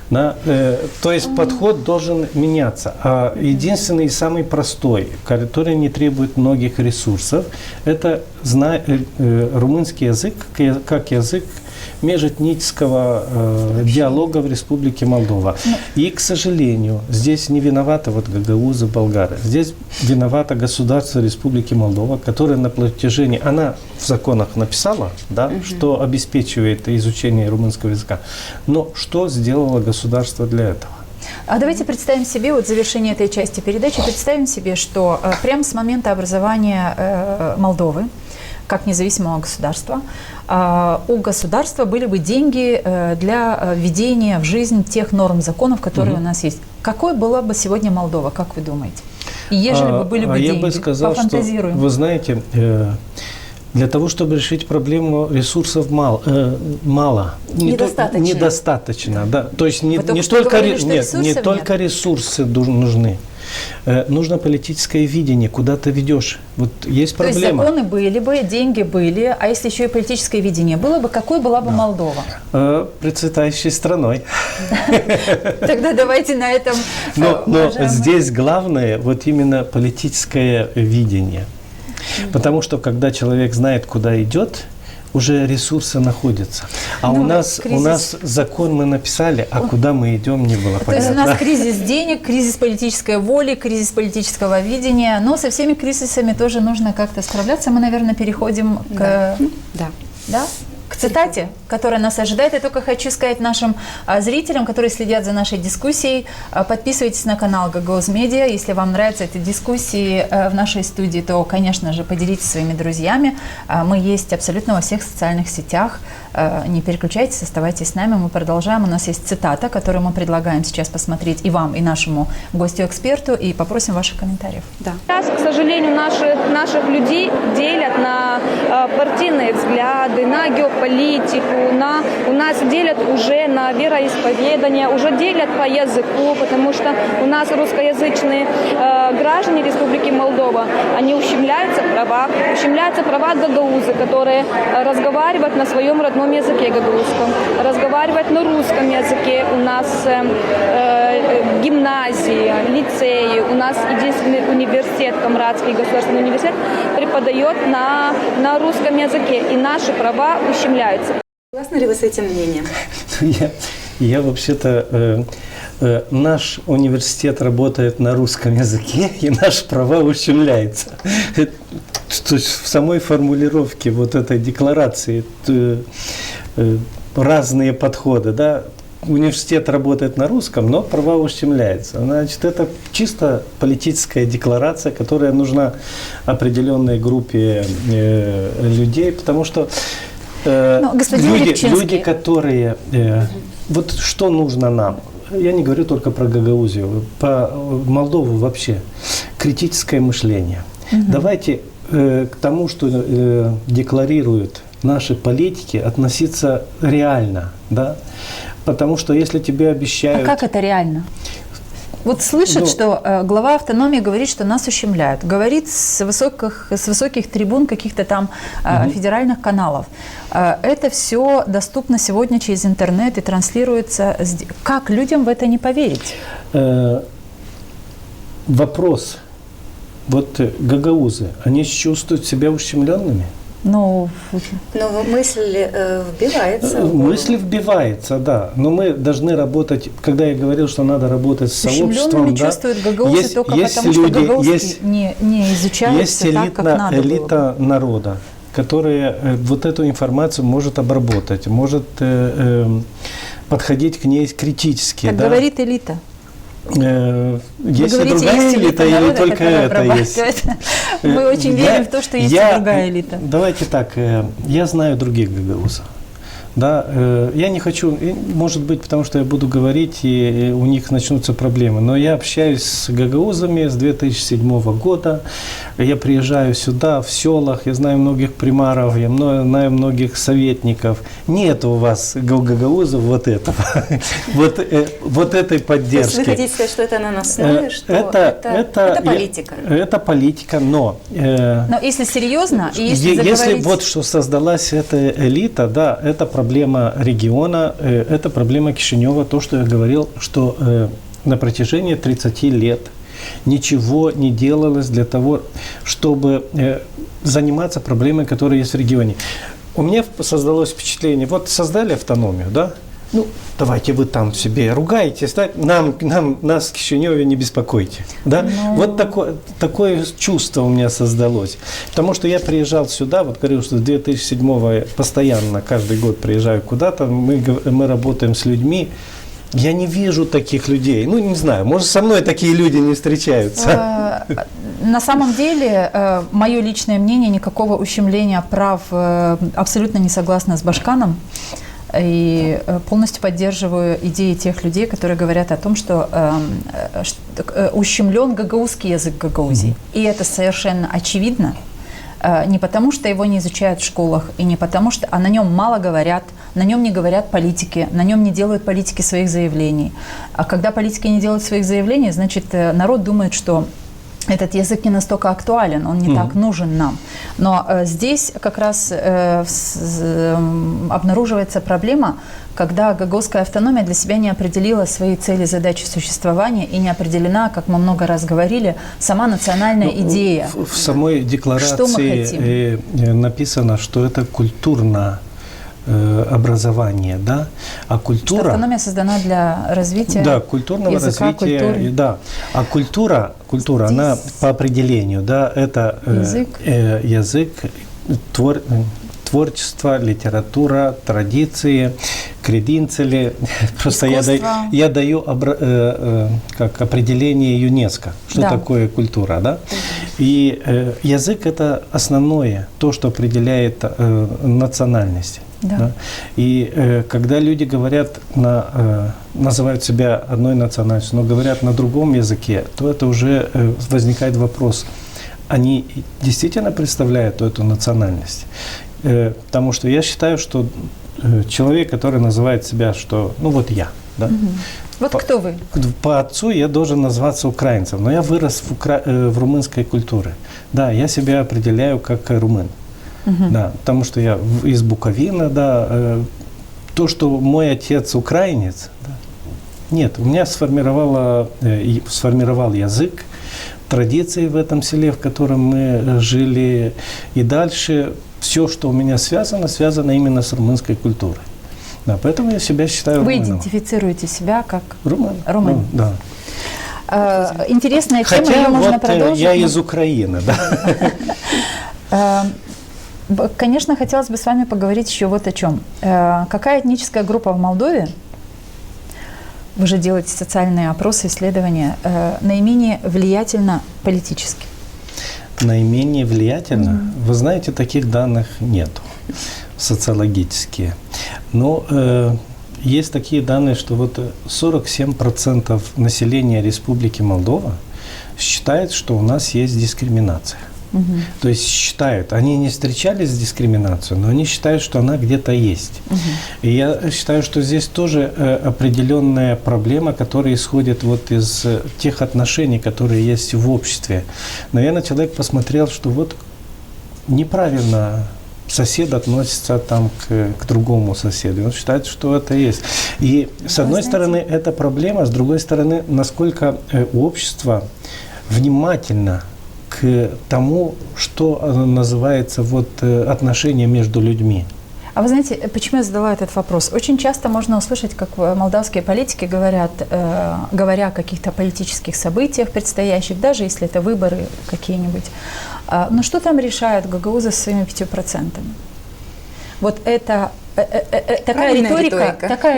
Speaker 4: То есть подход должен меняться. А единственный и самый простой, который не требует многих ресурсов, это румынский язык как язык межэтнического диалога в Республике Молдова. И, к сожалению, здесь не виноваты вот гагаузы, болгары. Здесь виновато государство Республики Молдова, которое на протяжении... Она в законах написала, да, что обеспечивает изучение румынского языка. Но что сделало государство для этого?
Speaker 1: А давайте представим себе, вот завершение этой части передачи, представим себе, что прямо с момента образования Молдовы, как независимого государства, у государства были бы деньги для введения в жизнь тех норм, законов, которые у нас есть. Какой была бы сегодня Молдова, как вы думаете? И ежели бы были бы деньги,
Speaker 4: я бы сказал, что, вы знаете, для того, чтобы решить проблему, ресурсов мало. Недостаточно. Да. То есть не только ресурсы нужны. Нужно политическое видение, куда ты ведешь. Вот есть проблема.
Speaker 1: То есть законы были бы, деньги были, а если еще и политическое видение было бы, какой была бы Молдова?
Speaker 4: Процветающей страной.
Speaker 1: Тогда давайте на этом...
Speaker 4: Но здесь главное вот именно политическое видение. Потому что когда человек знает, куда идет, уже ресурсы находятся. А у нас закон мы написали, а куда мы идем, не было понятно.
Speaker 1: То есть у нас кризис денег, кризис политической воли, кризис политического видения, но со всеми кризисами тоже нужно как-то справляться. Мы, наверное, переходим к цитате, которая нас ожидает. Я только хочу сказать нашим зрителям, которые следят за нашей дискуссией, подписывайтесь на канал Gagos Media. Если вам нравятся эти дискуссии в нашей студии, то, конечно же, поделитесь своими друзьями. Мы есть абсолютно во всех социальных сетях. Не переключайтесь, оставайтесь с нами. Мы продолжаем. У нас есть цитата, которую мы предлагаем сейчас посмотреть и вам, и нашему гостю-эксперту, и попросим ваших комментариев.
Speaker 5: Да. Сейчас, к сожалению, наших людей делят на партийные взгляды, на геополитику, у нас делят уже на вероисповедание, уже делят по языку, потому что у нас русскоязычные граждане Республики Молдова, они ущемляются права гагаузы, которые разговаривают на своем родном языке гагаузском, разговаривают на русском языке. У нас гимназии, лицеи, у нас единственный университет, Камрадский государственный университет, преподает на русском языке, и наши права ущемляются.
Speaker 3: Согласны ли вы с этим мнением?
Speaker 4: Я вообще-то... Наш университет работает на русском языке, и наши права ущемляются. То есть в самой формулировке вот этой декларации разные подходы, да. Университет работает на русском, но права ущемляются. Значит, это чисто политическая декларация, которая нужна определенной группе людей, потому что люди, которые... вот что нужно нам? Я не говорю только про Гагаузию, по Молдову вообще. Критическое мышление. Давайте к тому, что декларируют наши политики, относиться реально, да? Потому что если тебе обещают...
Speaker 1: А как это реально? Вот слышат, что глава автономии говорит, что нас ущемляют. Говорит с высоких трибун каких-то там федеральных каналов. Это все доступно сегодня через интернет и транслируется. Как людям в это не поверить?
Speaker 4: Вопрос. Вот гагаузы, они чувствуют себя ущемленными?
Speaker 3: Но мысль вбивается.
Speaker 4: Мысль вбивается, да. Но мы должны работать, когда я говорил, что надо работать с сообществом, да,
Speaker 1: чувствуют гагаузы только потому, что гагаузский не изучается так, как надо было.
Speaker 4: Есть элита народа, которая вот эту информацию может обработать, может подходить к ней критически.
Speaker 1: Как говорит элита.
Speaker 4: Есть и другая элита или только это есть?
Speaker 1: Мы очень верим в то, что есть и другая элита.
Speaker 4: Давайте так, я знаю других гагаузов. Да, я не хочу, может быть, потому что я буду говорить, и у них начнутся проблемы, но я общаюсь с гагаузами с 2007 года, я приезжаю сюда, в селах, я знаю многих примаров, я знаю многих советников. Нет у вас, гагаузов, вот этого, вот этой поддержки.
Speaker 3: Вы хотите сказать, что это на основе, что это политика?
Speaker 4: Это политика, но...
Speaker 1: Но если серьезно, и если заговорить...
Speaker 4: Если вот что создалась эта элита, да, это проблема региона, это проблема Кишинева, то, что я говорил, что на протяжении 30 лет ничего не делалось для того, чтобы заниматься проблемами, которые есть в регионе. У меня создалось впечатление, вот создали автономию, да? Ну, давайте вы там себе ругаетесь, да? Нас в Кишиневе не беспокойте. Да? Вот такое чувство у меня создалось. Потому что я приезжал сюда, вот говорил, что с 2007-го постоянно, каждый год приезжаю куда-то, мы работаем с людьми. Я не вижу таких людей. Ну, не знаю, может, со мной такие люди не встречаются.
Speaker 1: На самом деле, мое личное мнение, никакого ущемления прав абсолютно не согласна с Башканом. И полностью поддерживаю идеи тех людей, которые говорят о том, что ущемлен гагаузский язык Гагаузии. И это совершенно очевидно. Не потому, что его не изучают в школах, и не потому, что на нем мало говорят, на нем не говорят политики, на нем не делают политики своих заявлений. А когда политики не делают своих заявлений, значит, народ думает, что этот язык не настолько актуален, он не так нужен нам. Но здесь как раз обнаруживается проблема, когда гагаузская автономия для себя не определила свои цели, задачи существования и не определена, как мы много раз говорили, сама национальная идея.
Speaker 4: В самой декларации написано, что это культурное образование, да, а культура...
Speaker 1: Что автономия создана для развития
Speaker 4: культурного
Speaker 1: языка,
Speaker 4: развития,
Speaker 1: культуры.
Speaker 4: да. А культура, она по определению, да, это язык, творчество, литература, традиции, креденции. Просто я даю как определение ЮНЕСКО, что такое культура, да. И язык – это основное, то, что определяет национальность.
Speaker 1: Да.
Speaker 4: Да? И когда люди говорят, называют себя одной национальностью, но говорят на другом языке, то это уже возникает вопрос, они действительно представляют эту национальность? Потому что я считаю, что человек, который называет себя, что, ну вот я, да?
Speaker 1: Вот кто вы?
Speaker 4: По отцу я должен назваться украинцем, но я вырос в румынской культуре. Да, я себя определяю как румын. Да, потому что я из Буковины, да, то, что мой отец украинец, да, нет, у меня сформировал язык, традиции в этом селе, в котором мы жили, и дальше все, что у меня связано именно с румынской культурой. Да, поэтому я себя считаю румыном.
Speaker 1: Вы идентифицируете себя как
Speaker 4: румын?
Speaker 1: Румын.
Speaker 4: Да.
Speaker 1: Интересная тема,
Speaker 4: хотя
Speaker 1: ее можно
Speaker 4: вот
Speaker 1: продолжить.
Speaker 4: Я из Украины, да.
Speaker 1: Конечно, хотелось бы с вами поговорить еще вот о чем. Какая этническая группа в Молдове, вы же делаете социальные опросы, исследования, наименее влиятельна политически?
Speaker 4: Наименее влиятельно? Вы знаете, таких данных нет социологические. Но есть такие данные, что вот 47% населения Республики Молдова считает, что у нас есть дискриминация. То есть считают, они не встречались с дискриминацией, но они считают, что она где-то есть. И я считаю, что здесь тоже определенная проблема, которая исходит вот из тех отношений, которые есть в обществе. Наверное, человек посмотрел, что вот неправильно сосед относится там к другому соседу. Он считает, что это есть. И с одной стороны, это проблема, с другой стороны, насколько общество внимательно к тому, что называется вот отношения между людьми.
Speaker 1: А вы знаете, почему я задала этот вопрос? Очень часто можно услышать, как молдавские политики говорят, говоря о каких-то политических событиях предстоящих, даже если это выборы какие-нибудь. Но что там решает Гагауза со своими 5%? Вот это такая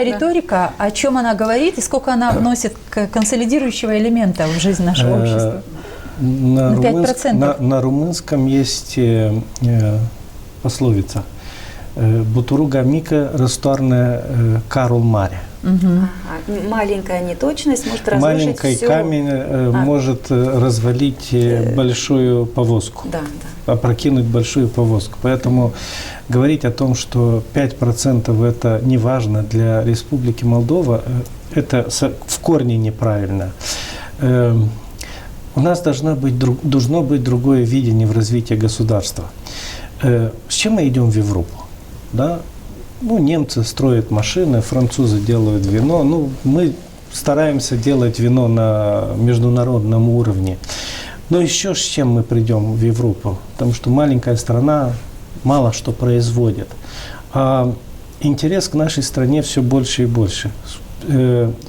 Speaker 1: риторика, о чем она говорит и сколько она вносит консолидирующего элемента в жизнь нашего общества.
Speaker 4: На румынском есть пословица «Бутуруга мика растворная карул маре».
Speaker 3: Маленькая неточность может разрушить
Speaker 4: маленький
Speaker 3: всё.
Speaker 4: Камень может развалить большую повозку, опрокинуть большую повозку. Поэтому говорить о том, что 5% это не важно для Республики Молдова, это в корне неправильно. У нас должно быть другое видение в развитии государства. С чем мы идем в Европу? Да? Ну, немцы строят машины, французы делают вино. Ну, мы стараемся делать вино на международном уровне. Но еще с чем мы придем в Европу? Потому что маленькая страна мало что производит. А интерес к нашей стране все больше и больше.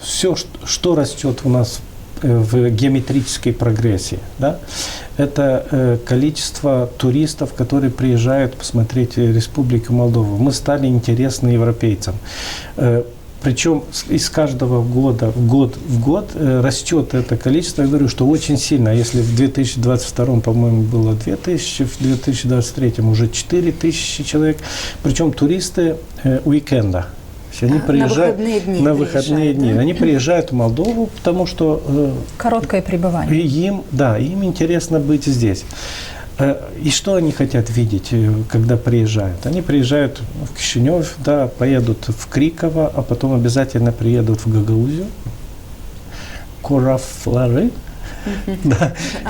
Speaker 4: Все, что растет у нас в геометрической прогрессии, да? Это количество туристов, которые приезжают посмотреть Республику Молдову. Мы стали интересны европейцам. Причем из каждого года в год растет это количество. Я говорю, что очень сильно. Если в 2022, по-моему, было 2000, в 2023 уже 4000 человек. Причем туристы уикенда. Они приезжают на выходные дни. Они приезжают в Молдову, потому что
Speaker 1: короткое пребывание.
Speaker 4: Им интересно быть здесь. И что они хотят видеть, когда приезжают? Они приезжают в Кишинев, да, поедут в Криково, а потом обязательно приедут в Гагаузию. Корафлары.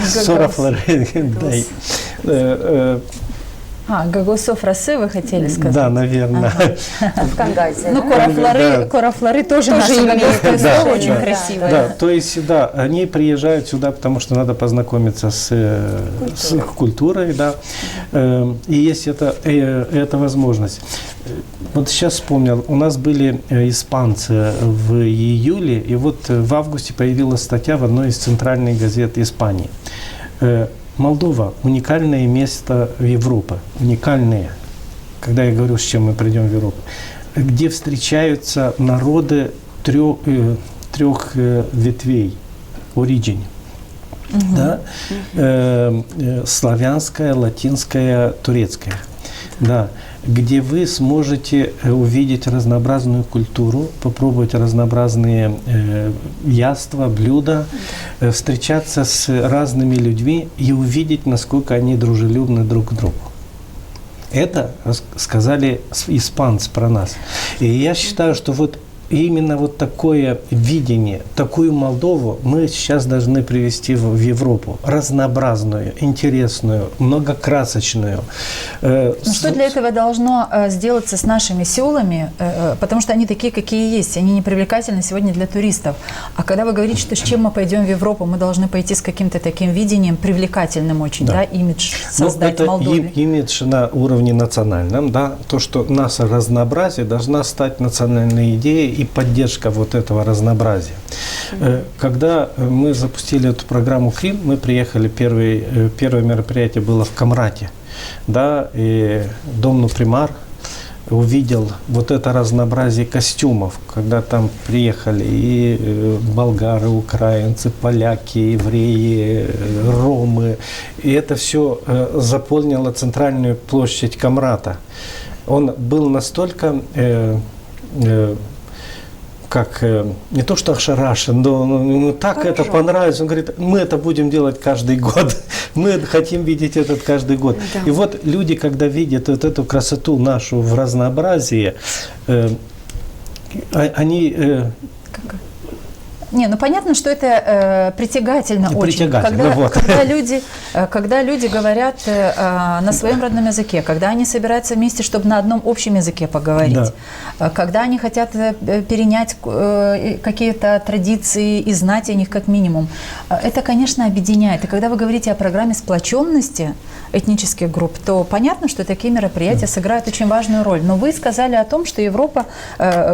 Speaker 4: Сорафлары.
Speaker 1: Гагософрасы вы хотели сказать?
Speaker 4: Да, наверное.
Speaker 3: В Кангазе.
Speaker 1: Ну, корафлары тоже имеют слово очень красивое.
Speaker 4: Да, то есть, да, они приезжают сюда, потому что надо познакомиться с культурой, да, и есть эта возможность. Вот сейчас вспомнил, у нас были испанцы в июле, и вот в августе появилась статья в одной из центральных газет Испании. Молдова – уникальное место в Европе, уникальное, когда я говорю, с чем мы придем в Европу, где встречаются народы трех ветвей, origin, да? Славянская, латинская, турецкая, да, где вы сможете увидеть разнообразную культуру, попробовать разнообразные яства, блюда, встречаться с разными людьми и увидеть, насколько они дружелюбны друг к другу. Это сказали испанцы про нас. И я считаю, что вот именно вот такое видение, такую Молдову мы сейчас должны привести в Европу. Разнообразную, интересную, многокрасочную.
Speaker 1: Что для этого должно сделаться с нашими селами? Потому что они такие, какие есть. Они не привлекательны сегодня для туристов. А когда вы говорите, что с чем мы пойдем в Европу, мы должны пойти с каким-то таким видением, привлекательным очень, да, имидж создать в Молдове.
Speaker 4: Это имидж на уровне национальном, да, то, что наше разнообразие должна стать национальной идеей и поддержка вот этого разнообразия. Когда мы запустили эту программу «Крим», мы приехали, первое мероприятие было в Камрате. да, и Дом Нупримар увидел вот это разнообразие костюмов, когда там приехали и болгары, украинцы, поляки, евреи, ромы. И это все заполнило центральную площадь Камрата. Он был настолько, не то что ошарашен, но ему так это понравилось. Он говорит, мы это будем делать каждый год. Мы хотим видеть это каждый год. Да. И вот люди, когда видят вот эту красоту нашу в разнообразии, они...
Speaker 1: Не, ну понятно, что это притягательно очень. Когда люди говорят на своем родном языке, когда они собираются вместе, чтобы на одном общем языке поговорить, да. Когда они хотят перенять какие-то традиции и знать о них как минимум, это, конечно, объединяет. И когда вы говорите о программе сплоченности этнических групп, то понятно, что такие мероприятия сыграют очень важную роль. Но вы сказали о том, что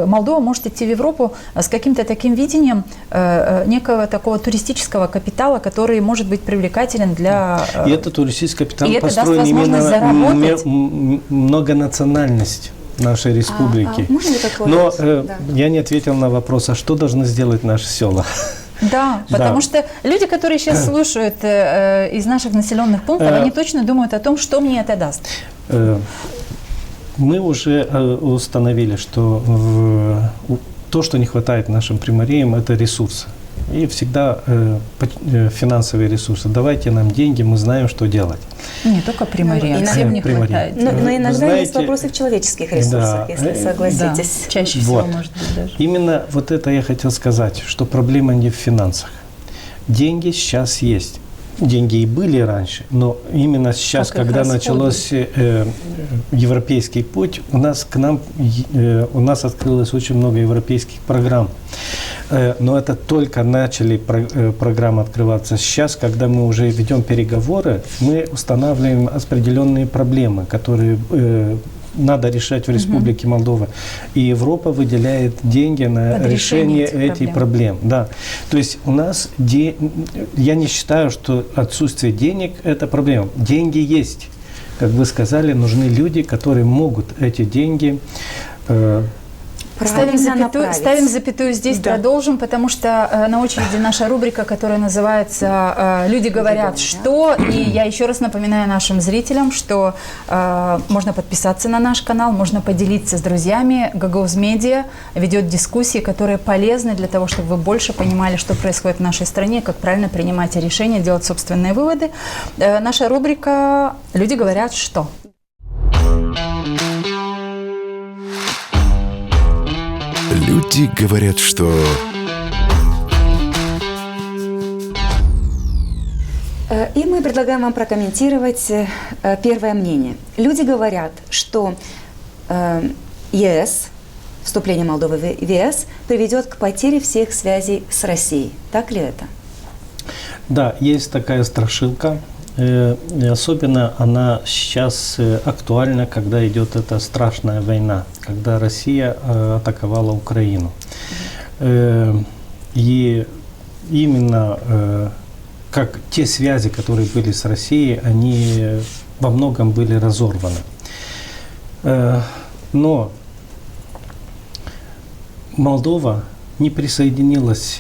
Speaker 1: Молдова может идти в Европу с каким-то таким видением некого такого туристического капитала, который может быть привлекателен для...
Speaker 4: И этот туристический капитал построен именно многонациональность нашей республики. Но я не ответил на вопрос, а что должны сделать наши села?
Speaker 1: Да, потому что люди, которые сейчас слушают из наших населенных пунктов, они точно думают о том, что мне это даст.
Speaker 4: Мы уже установили, что то, что не хватает нашим примариям, это ресурсы. И всегда финансовые ресурсы. Давайте нам деньги, мы знаем, что делать.
Speaker 1: Не только примариям, всем не хватает.
Speaker 3: Но иногда есть вопросы в человеческих ресурсах, если согласитесь.
Speaker 1: Да, чаще всего, может быть, даже.
Speaker 4: Именно вот это я хотел сказать, что проблема не в финансах. Деньги сейчас есть. Деньги и были раньше, но именно сейчас, когда начался европейский путь, у нас открылось очень много европейских программ. Но это только начали программы открываться. Сейчас, когда мы уже ведем переговоры, мы устанавливаем определенные проблемы, которые надо решать в Республике Молдова. И Европа выделяет деньги на решение этих проблем. Да. То есть у нас, я не считаю, что отсутствие денег – это проблема. Деньги есть. Как вы сказали, нужны люди, которые могут эти деньги
Speaker 1: Ставим запятую здесь, да. Продолжим, потому что на очереди наша рубрика, которая называется «Люди говорят, что?». И я еще раз напоминаю нашим зрителям, что можно подписаться на наш канал, можно поделиться с друзьями. Gagos Media ведет дискуссии, которые полезны для того, чтобы вы больше понимали, что происходит в нашей стране, как правильно принимать решения, делать собственные выводы. Наша рубрика «Люди говорят, что?».
Speaker 2: Люди говорят, что...
Speaker 3: И мы предлагаем вам прокомментировать первое мнение. Люди говорят, что ЕС, вступление Молдовы в ЕС, приведет к потере всех связей с Россией. Так ли это?
Speaker 4: Да, есть такая страшилка. И особенно она сейчас актуальна, когда идет эта страшная война, когда Россия атаковала Украину. И именно как те связи, которые были с Россией, они во многом были разорваны. Но Молдова не присоединилась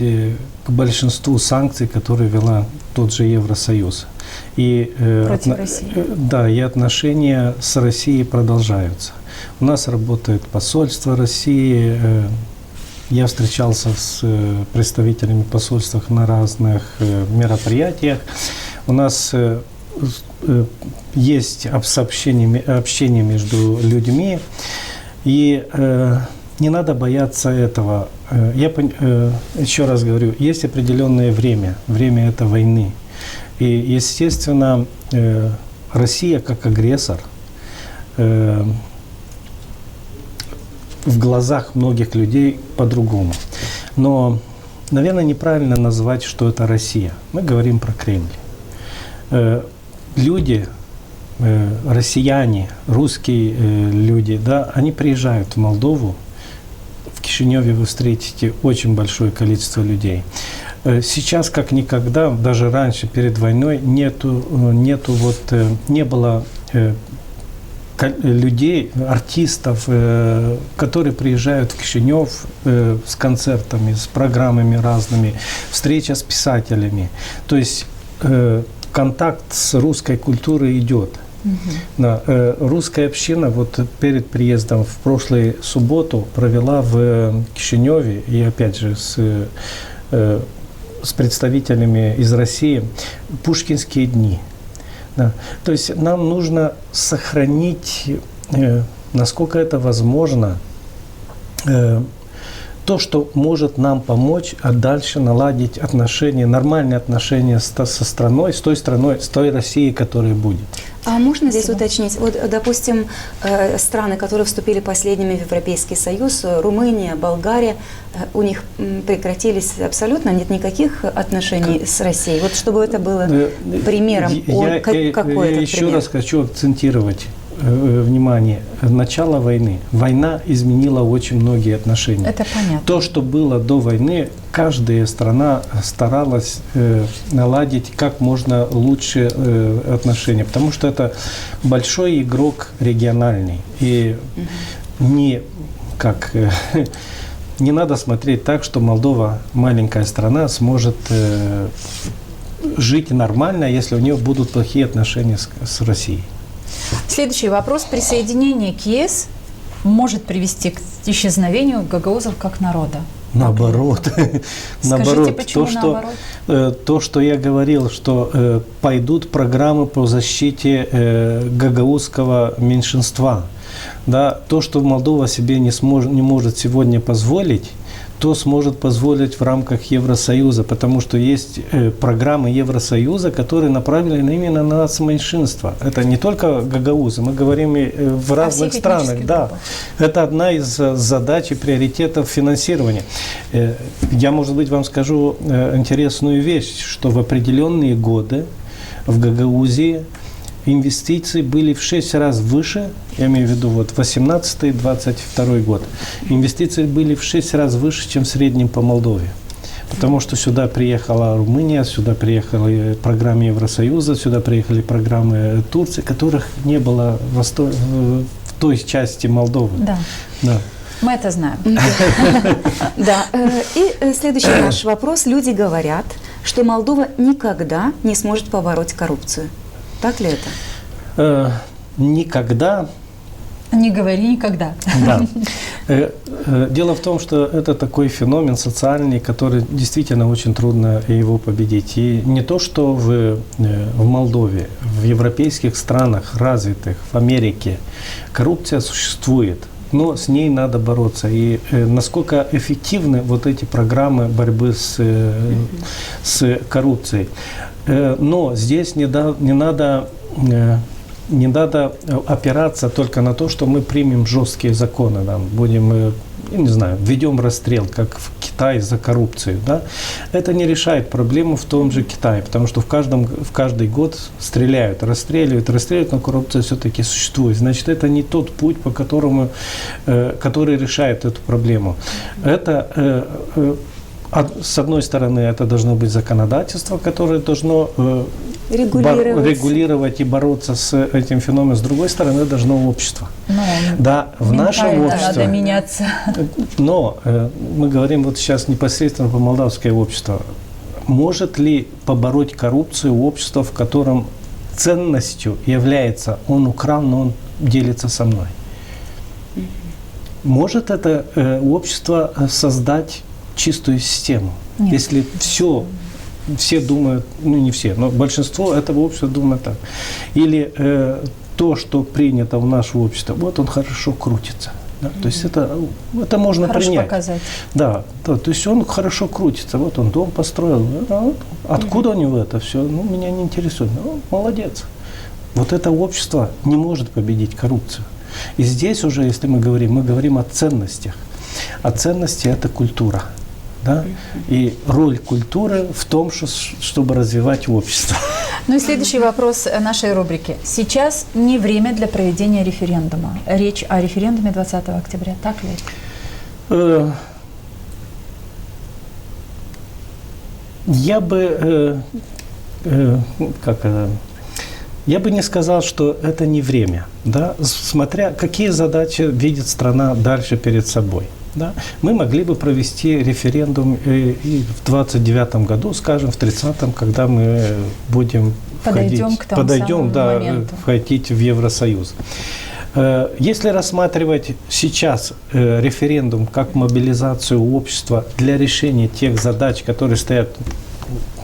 Speaker 4: к большинству санкций, которые вела тот же Евросоюз. И,
Speaker 1: против России.
Speaker 4: Да, и отношения с Россией продолжаются. У нас работает посольство России. Я встречался с представителями посольств на разных мероприятиях. У нас есть общение между людьми. И не надо бояться этого. Я еще раз говорю, есть определенное время. Время это войны. И, естественно, Россия как агрессор в глазах многих людей по-другому. Но, наверное, неправильно назвать, что это Россия. Мы говорим про Кремль. Люди, россияне, русские люди, да, они приезжают в Молдову. В Кишиневе вы встретите очень большое количество людей. Сейчас, как никогда, даже раньше, перед войной, не было людей, артистов, которые приезжают в Кишинев с концертами, с программами разными, встреча с писателями. То есть контакт с русской культурой идет. Да, русская община вот перед приездом в прошлую субботу провела в Кишиневе, и опять же с представителями из России, Пушкинские дни. Да. То есть нам нужно сохранить, насколько это возможно, то, что может нам помочь, а дальше наладить отношения, нормальные отношения со страной, с той Россией, которая будет.
Speaker 3: А можно здесь уточнить, вот, допустим, страны, которые вступили последними в Европейский Союз, Румыния, Болгария, у них прекратились абсолютно, нет никаких отношений с Россией. Вот чтобы это было примером, какой это
Speaker 4: еще
Speaker 3: пример?
Speaker 4: раз хочу акцентировать внимание. Начало войны. Война изменила очень многие отношения.
Speaker 1: Это понятно.
Speaker 4: То, что было до войны, каждая страна старалась наладить как можно лучше отношения, потому что это большой игрок региональный. И не надо смотреть так, что Молдова, маленькая страна, сможет жить нормально, если у нее будут плохие отношения с Россией.
Speaker 1: Следующий вопрос. Присоединение к ЕС может привести к исчезновению гагаузов как народа?
Speaker 4: Наоборот.
Speaker 1: Скажите, почему наоборот?
Speaker 4: То, что я говорил, что пойдут программы по защите гагаузского меньшинства. Да, то, что Молдова себе не может сегодня позволить, то сможет позволить в рамках Евросоюза, потому что есть программы Евросоюза, которые направлены именно на нацменьшинства. Это не только гагаузы, мы говорим и в разных странах. Да. Это одна из задач и приоритетов финансирования. Я, может быть, вам скажу интересную вещь, что в определенные годы в Гагаузии инвестиции были в 6 раз выше, я имею в виду вот 18-22 год, инвестиции были в 6 раз выше, чем в среднем по Молдове. Потому что сюда приехала Румыния, сюда приехали программы Евросоюза, сюда приехали программы Турции, которых не было в той части Молдовы.
Speaker 1: Да.
Speaker 4: Да.
Speaker 1: Мы это знаем.
Speaker 3: Да. И следующий наш вопрос. Люди говорят, что Молдова никогда не сможет побороть коррупцию. Так ли это?
Speaker 4: Никогда.
Speaker 1: Не говори никогда.
Speaker 4: Да. Дело в том, что это такой феномен социальный, который действительно очень трудно его победить. И не то, что в Молдове, в европейских странах развитых, в Америке коррупция существует, но с ней надо бороться. И насколько эффективны вот эти программы борьбы с коррупцией. Но здесь не надо опираться только на то, что мы примем жесткие законы, да, будем, я не знаю, введем расстрел, как в Китае за коррупцию. Да. Это не решает проблему в том же Китае, потому что в каждый год стреляют, расстреливают, но коррупция все-таки существует. Значит, это не тот путь, по которому, который решает эту проблему. Это с одной стороны, это должно быть законодательство, которое должно регулировать и бороться с этим феноменом. С другой стороны, должно общество. Да, в нашем обществе.
Speaker 1: Надо меняться.
Speaker 4: Но мы говорим вот сейчас непосредственно по молдавское общество. Может ли побороть коррупцию общество, в котором ценностью является он украл, но он делится со мной? Может это общество создать чистую систему? Нет. Если все думают, ну не все, но большинство этого общества думает так. Или то, что принято в наше общество, вот он хорошо крутится. Да? То есть это можно
Speaker 1: хорошо
Speaker 4: принять.
Speaker 1: Показать.
Speaker 4: Да, то есть он хорошо крутится. Вот он дом построил. Откуда у него это все? Ну, меня не интересует. Ну, молодец. Вот это общество не может победить коррупцию. И здесь уже, если мы говорим о ценностях. А ценности – это культура. Да? И роль культуры в том, чтобы развивать общество.
Speaker 1: Ну и следующий вопрос нашей рубрики. Сейчас не время для проведения референдума. Речь о референдуме 20 октября. Так ли?
Speaker 4: Я бы Я бы не сказал, что это не время, да, смотря какие задачи видит страна дальше перед собой. Да. Мы могли бы провести референдум и в 29 году, скажем, в 30-м, когда мы будем входить в Евросоюз. Если рассматривать сейчас референдум как мобилизацию общества для решения тех задач, которые стоят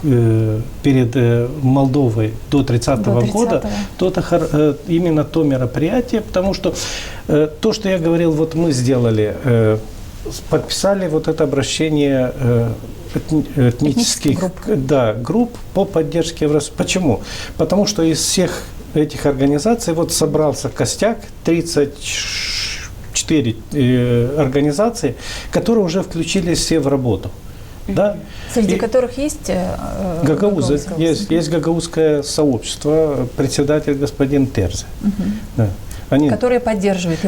Speaker 4: перед Молдовой до 30-го года, то это именно то мероприятие, потому что то, что я говорил, вот мы сделали, подписали вот это обращение этнических групп по поддержке Евросоюза. Почему? Потому что из всех этих организаций вот собрался костяк, 34 организации, которые уже включились все в работу. Да?
Speaker 1: Среди которых есть
Speaker 4: гагаузы. Есть гагаузское сообщество, председатель господин Терзе. Да.
Speaker 1: Которые поддерживают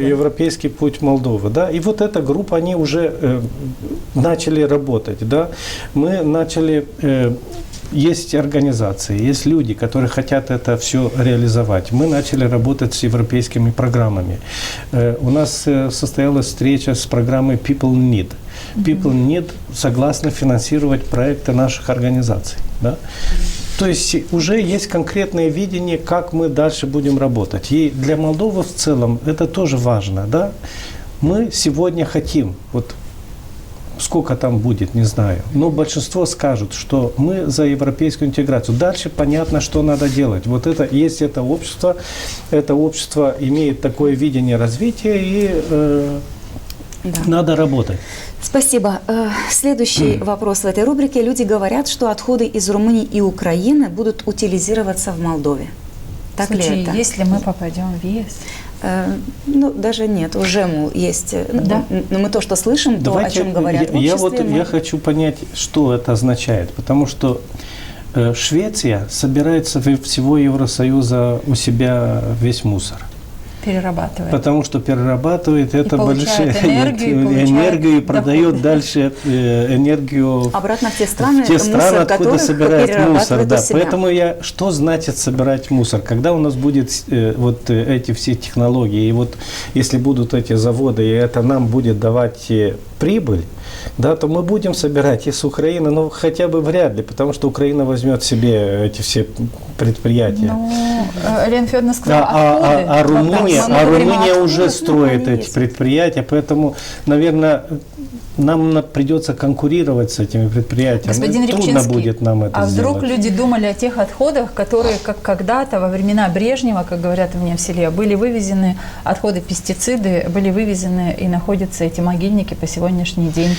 Speaker 4: европейский путь Молдовы. Да? И вот эта группа, они уже начали работать. Да? Мы начали... Есть организации, есть люди, которые хотят это все реализовать. Мы начали работать с европейскими программами. У нас состоялась встреча с программой People Need. People Need согласны финансировать проекты наших организаций. Да? То есть уже есть конкретное видение, как мы дальше будем работать. И для Молдовы в целом это тоже важно. Да? Мы сегодня хотим, вот сколько там будет, не знаю, но большинство скажут, что мы за европейскую интеграцию. Дальше понятно, что надо делать. Вот это есть это общество имеет такое видение развития, и надо работать.
Speaker 3: Спасибо. Следующий вопрос в этой рубрике. Люди говорят, что отходы из Румынии и Украины будут утилизироваться в Молдове. Так ли это?
Speaker 1: Если мы попадем в ЕС?
Speaker 3: Ну, даже нет, уже, мол, есть. Да? Но мы то, что слышим, то, о чем говорят в обществе.
Speaker 4: Я хочу понять, что это означает, потому что Швеция собирает со всего Евросоюза у себя весь мусор.
Speaker 1: Перерабатывает.
Speaker 4: Потому что перерабатывает это большая энергию и продает дальше энергию
Speaker 3: обратно в те страны,
Speaker 4: откуда собирает мусор. Да. Поэтому что значит собирать мусор? Когда у нас будет вот эти все технологии, и вот если будут эти заводы, и это нам будет давать прибыль, да, то мы будем собирать из Украины, но хотя бы вряд ли, потому что Украина возьмет себе эти все предприятия.
Speaker 1: Ну, Елена Федоровна сказала,
Speaker 4: Румыния уже строит эти предприятия, поэтому, наверное, нам придется конкурировать с этими предприятиями.
Speaker 1: Господин
Speaker 4: Трудно будет нам это сделать.
Speaker 1: Вдруг люди думали о тех отходах, которые, как когда-то во времена Брежнева, как говорят у меня в селе, были вывезены, отходы, пестициды были вывезены и находятся эти могильники по сегодняшний день.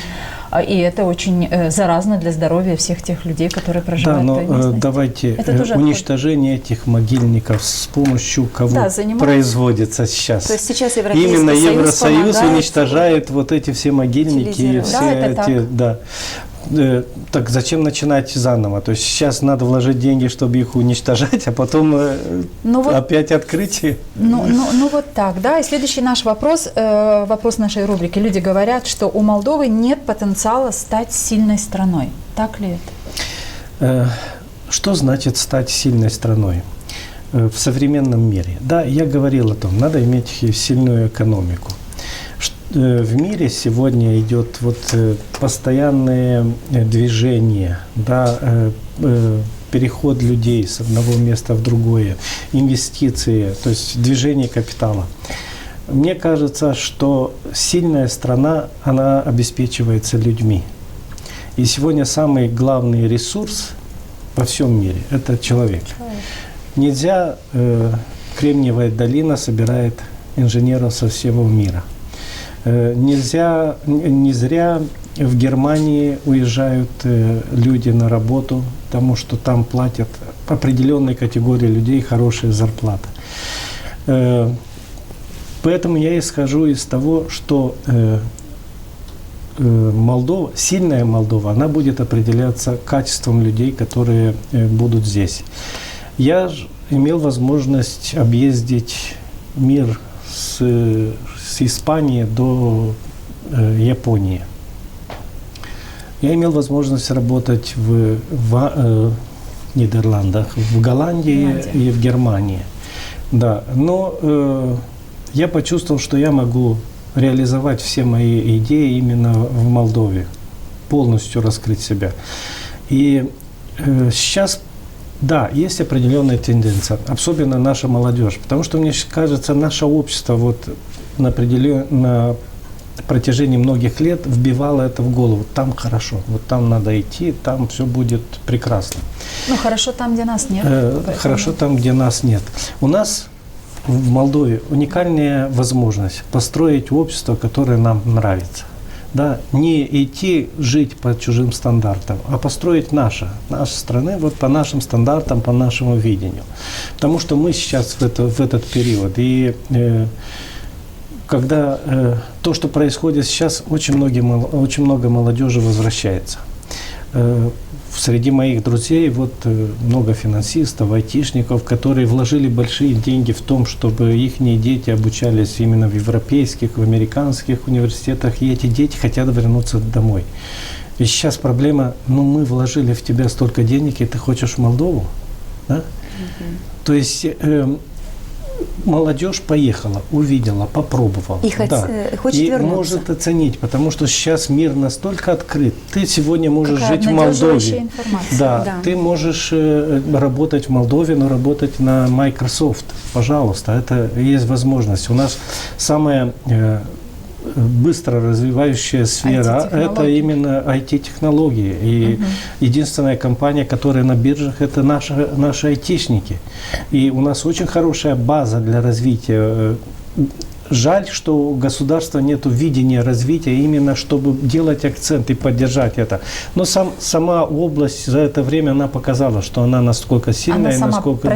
Speaker 1: И это очень заразно для здоровья всех тех людей, которые проживают в той местности.
Speaker 4: Давайте уничтожение этих могильников с помощью кого производится сейчас.
Speaker 3: То есть сейчас
Speaker 4: именно Евросоюз уничтожает вот эти все могильники и все эти. Да. Так зачем начинать заново? То есть сейчас надо вложить деньги, чтобы их уничтожать, а потом опять открыть.
Speaker 1: Ну вот так, да. И следующий наш вопрос, вопрос нашей рубрики. Люди говорят, что у Молдовы нет потенциала стать сильной страной. Так ли
Speaker 4: это? Что значит стать сильной страной в современном мире? Да, я говорил о том, надо иметь сильную экономику. В мире сегодня идет вот постоянное движение, да, переход людей с одного места в другое, инвестиции, то есть движение капитала. Мне кажется, что сильная страна, она обеспечивается людьми. И сегодня самый главный ресурс во всем мире – это человек. Нельзя, Кремниевая долина собирает инженеров со всего мира. Не зря в Германии уезжают люди на работу, потому что там платят определенной категории людей хорошие зарплаты. Поэтому я исхожу из того, что Молдова, сильная Молдова, она будет определяться качеством людей, которые будут здесь. Я имел возможность объездить мир с Испании до Японии. Я имел возможность работать в Нидерландах, в Голландии и в Германии. Да, но я почувствовал, что я могу реализовать все мои идеи именно в Молдове, полностью раскрыть себя. И сейчас, да, есть определенная тенденция, особенно наша молодежь, потому что, мне кажется, наше общество вот на протяжении многих лет вбивало это в голову. Там хорошо, вот там надо идти, там все будет прекрасно.
Speaker 1: Ну, хорошо там, где нас нет.
Speaker 4: Хорошо там, где нас нет. У нас в Молдове уникальная возможность построить общество, которое нам нравится. Да, не идти жить по чужим стандартам, а построить наши страны вот по нашим стандартам, по нашему видению. Потому что мы сейчас в этот период, и когда то, что происходит сейчас, очень много молодежи возвращается. Среди моих друзей вот много финансистов, айтишников, которые вложили большие деньги в том, чтобы их дети обучались именно в европейских, в американских университетах, и эти дети хотят вернуться домой. И сейчас проблема, мы вложили в тебя столько денег, и ты хочешь в Молдову? Да? То есть молодежь поехала, увидела, попробовала.
Speaker 3: И хочет вернуться.
Speaker 4: Может оценить, потому что сейчас мир настолько открыт. Ты сегодня можешь жить в Молдове. Да, ты можешь работать в Молдове, но работать на Microsoft. Пожалуйста, это есть возможность. У нас самая быстро развивающая сфера – это именно IT-технологии. И единственная компания, которая на биржах – это наши айтишники. И у нас очень хорошая база для развития. Жаль, что у государства нет видения развития, именно чтобы делать акцент и поддержать это. Но сама область за это время она показала, что она насколько сильная,
Speaker 1: она
Speaker 4: насколько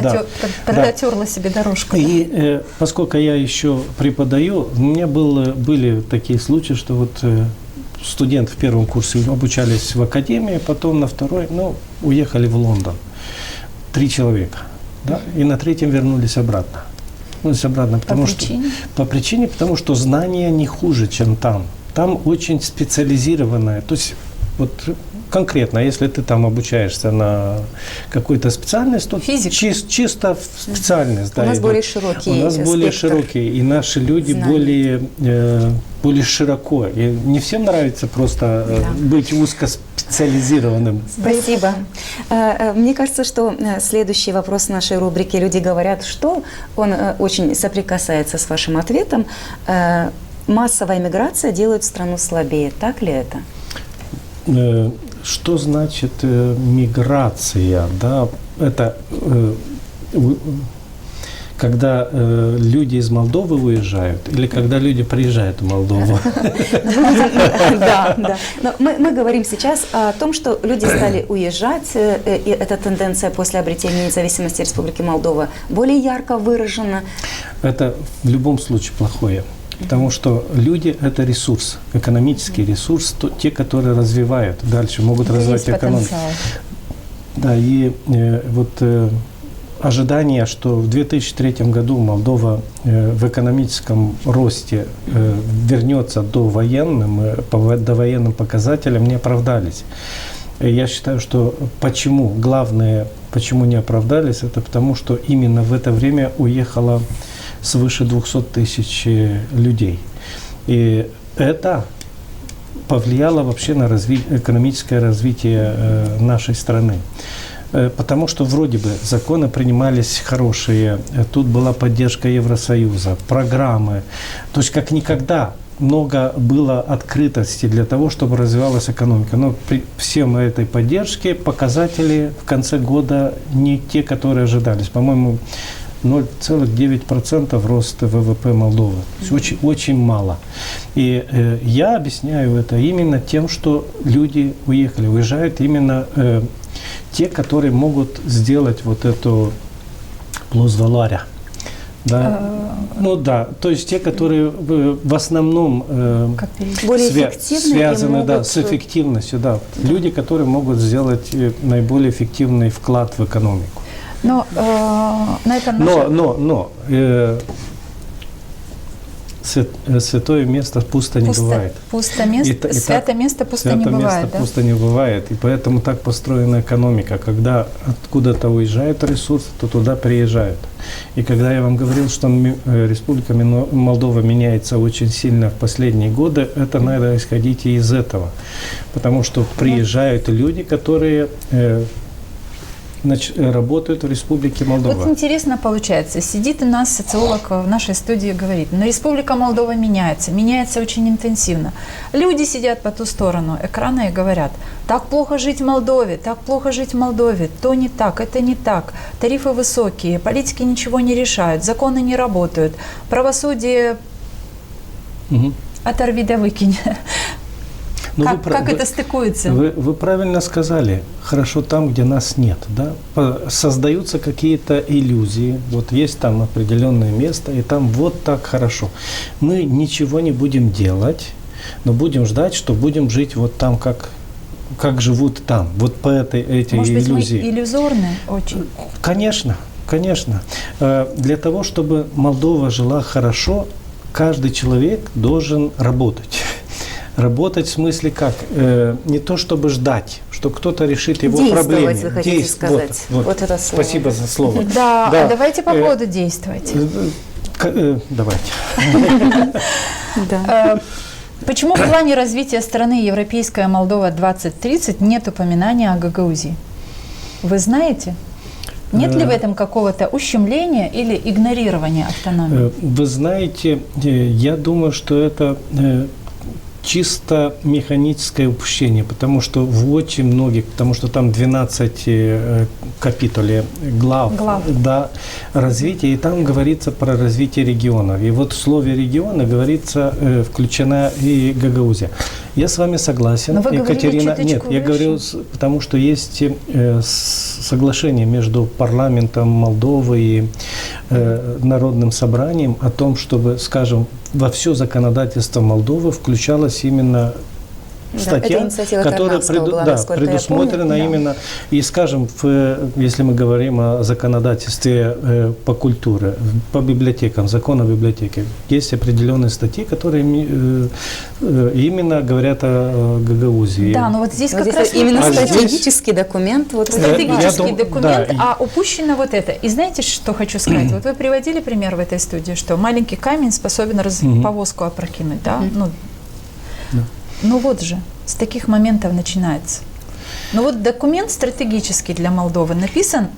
Speaker 1: протерла себе дорожку.
Speaker 4: И поскольку я еще преподаю, у меня были такие случаи, что вот студенты в первом курсе обучались в академии, потом на второй, уехали в Лондон. 3 человека. Да, и на 3-м вернулись обратно. По причине, потому что знания не хуже, чем там. Там очень специализированное. То есть, вот конкретно, если ты там обучаешься на какой-то специальность, то чисто специальность.
Speaker 3: У нас более широкий.
Speaker 4: У нас более широкий, и наши люди более широко. И не всем нравится просто быть узкоспециализированным.
Speaker 3: Спасибо. Мне кажется, что следующий вопрос нашей рубрики «Люди говорят, что?» он очень соприкасается с вашим ответом. Массовая миграция делает страну слабее. Так ли это?
Speaker 4: Что значит миграция? Да, это когда люди из Молдовы уезжают или когда люди приезжают в Молдову?
Speaker 3: Да. Но мы говорим сейчас о том, что люди стали уезжать, и эта тенденция после обретения независимости Республики Молдова более ярко выражена.
Speaker 4: Это в любом случае плохое. Потому что люди – это ресурс, экономический ресурс, те, которые развивают дальше, могут развивать экономику. Да, и ожидание, что в 2003 году Молдова в экономическом росте вернется до военным показателям, не оправдались. Я считаю, что почему не оправдались, это потому, что именно в это время уехало свыше 200 тысяч людей. И это повлияло вообще на экономическое развитие нашей страны. Потому что вроде бы законы принимались хорошие, тут была поддержка Евросоюза, программы. То есть как никогда много было открытости для того, чтобы развивалась экономика. Но при всем этой поддержке показатели в конце года не те, которые ожидались. По-моему, 0,9% роста ВВП Молдовы. Очень, очень мало. И я объясняю это именно тем, что люди уезжают именно те, которые могут сделать вот эту плюс-валаря. Да. То есть те, которые в основном связаны с эффективностью. Да. Люди, которые могут сделать наиболее эффективный вклад в экономику. святое место пусто не бывает.
Speaker 1: Святое место пусто не бывает, да?
Speaker 4: Пусто не бывает. И поэтому так построена экономика. Когда откуда-то уезжают ресурсы, то туда приезжают. И когда я вам говорил, что Республика Молдова меняется очень сильно в последние годы, это надо исходить и из этого. Потому что приезжают люди, которые работают в Республике Молдова.
Speaker 1: Вот интересно получается, сидит у нас социолог в нашей студии и говорит, но Республика Молдова меняется очень интенсивно. Люди сидят по ту сторону экрана и говорят, так плохо жить в Молдове, то не так, это не так, тарифы высокие, политики ничего не решают, законы не работают, правосудие оторви да выкинь. Как это стыкуется?
Speaker 4: Вы правильно сказали. Хорошо там, где нас нет. Да? Создаются какие-то иллюзии. Вот есть там определенное место, и там вот так хорошо. Мы ничего не будем делать, но будем ждать, что будем жить вот там, как живут там. Вот по этой
Speaker 1: Может
Speaker 4: иллюзии.
Speaker 1: Быть, мы иллюзорны очень?
Speaker 4: Конечно. Для того, чтобы Молдова жила хорошо, каждый человек должен работать. Работать в смысле как? Не то, чтобы ждать, что кто-то решит его проблемы.
Speaker 3: Действовать, вы хотите сказать. Вот это слово.
Speaker 4: Спасибо за слово.
Speaker 1: Да, давайте по поводу действовать.
Speaker 4: Давайте.
Speaker 1: Почему в плане развития страны Европейская Молдова 2030 нет упоминания о Гагаузии? Вы знаете? Нет ли в этом какого-то ущемления или игнорирования автономии?
Speaker 4: Вы знаете, я думаю, что это чисто механическое упущение, потому что в очень многих, потому что там 12 капитолей, глав. Да, развития, и там говорится про развитие регионов. И вот в слове региона говорится, включена и Гагаузия. Я с вами согласен,
Speaker 1: Но вы
Speaker 4: Екатерина. Нет,
Speaker 1: выше.
Speaker 4: я говорю, потому что есть соглашение между парламентом Молдовы и Народным собранием о том, чтобы, скажем, во все законодательство Молдовы включалась именно статья, которая предусмотрена именно, и, скажем, если мы говорим о законодательстве по культуре, по библиотекам, закон о библиотеке, есть определенные статьи, которые именно говорят о Гагаузии.
Speaker 1: Да, но вот здесь как раз
Speaker 3: именно стратегический документ.
Speaker 1: Стратегический документ, а упущено вот это. И знаете, что хочу сказать? Вот вы приводили пример в этой студии, что маленький камень способен повозку опрокинуть, да? Ну вот же, с таких моментов начинается. Ну вот документ стратегический для Молдовы написан.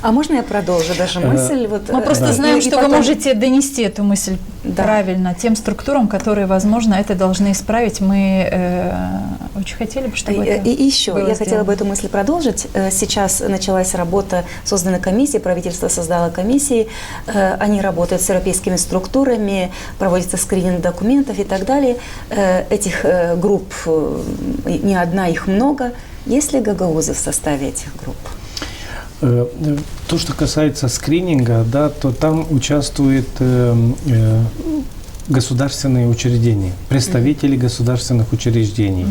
Speaker 3: А можно я продолжу даже мысль?
Speaker 1: Мы просто знаем, что вы можете донести эту мысль правильно тем структурам, которые, возможно, это должны исправить. Мы очень хотели бы, чтобы это
Speaker 3: И еще, я хотела бы эту мысль продолжить. Сейчас началась работа, создана комиссия, правительство создало комиссии, они работают с европейскими структурами, проводится скрининг документов и так далее. Этих групп не одна, их много. Есть ли гагаузы в составе этих групп?
Speaker 4: То, что касается скрининга, да, то там участвуют государственные учреждения, представители государственных учреждений.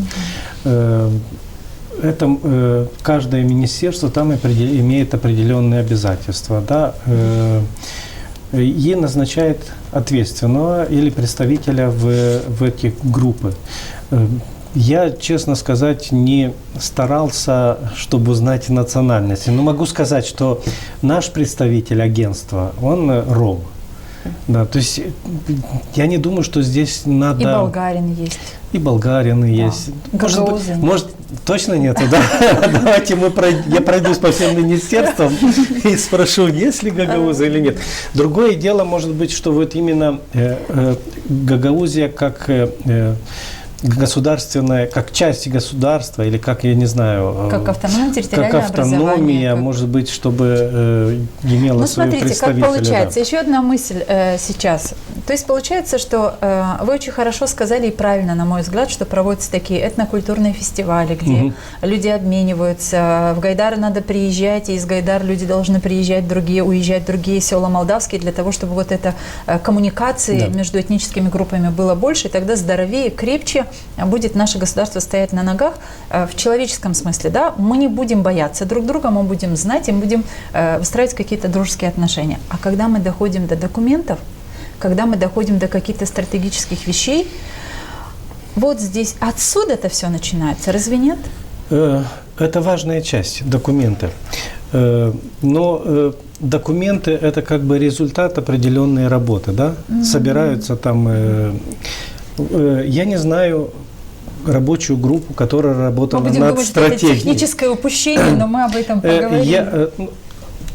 Speaker 4: Это каждое министерство там имеет определенные обязательства, да, и назначает ответственного или представителя в эти группы. Я, честно сказать, не старался, чтобы узнать национальности. Но могу сказать, что наш представитель агентства, он ром. Да, то есть я не думаю, что здесь надо...
Speaker 1: И болгарин есть.
Speaker 4: И болгарины есть. Может, точно нету, да? Давайте я пройдусь по всем министерствам и спрошу, есть ли гагаузы или нет. Другое дело, может быть, что вот именно Гагаузия как... государственная, как часть государства, или как, я не знаю...
Speaker 1: Как автономия, территориальное
Speaker 4: как автономия, может быть, чтобы имела свою представителя.
Speaker 1: Смотрите, как получается. Еще одна мысль сейчас. То есть получается, что вы очень хорошо сказали и правильно, на мой взгляд, что проводятся такие этнокультурные фестивали, где люди обмениваются. В Гайдар надо приезжать, и из Гайдар люди должны приезжать, уезжать в другие села молдавские, для того, чтобы вот эта коммуникации между этническими группами было больше, и тогда здоровее, крепче будет наше государство стоять на ногах в человеческом смысле, да, мы не будем бояться друг друга, мы будем знать и будем выстраивать какие-то дружеские отношения. А когда мы доходим до документов, когда мы доходим до каких-то стратегических вещей, вот здесь, отсюда это все начинается, разве нет?
Speaker 4: Это важная часть документа. Но документы – это как бы результат определенной работы, да? Собираются там… Я не знаю рабочую группу, которая работала над стратегией. Мы будем думать, что это
Speaker 1: техническое упущение, но мы об этом поговорим.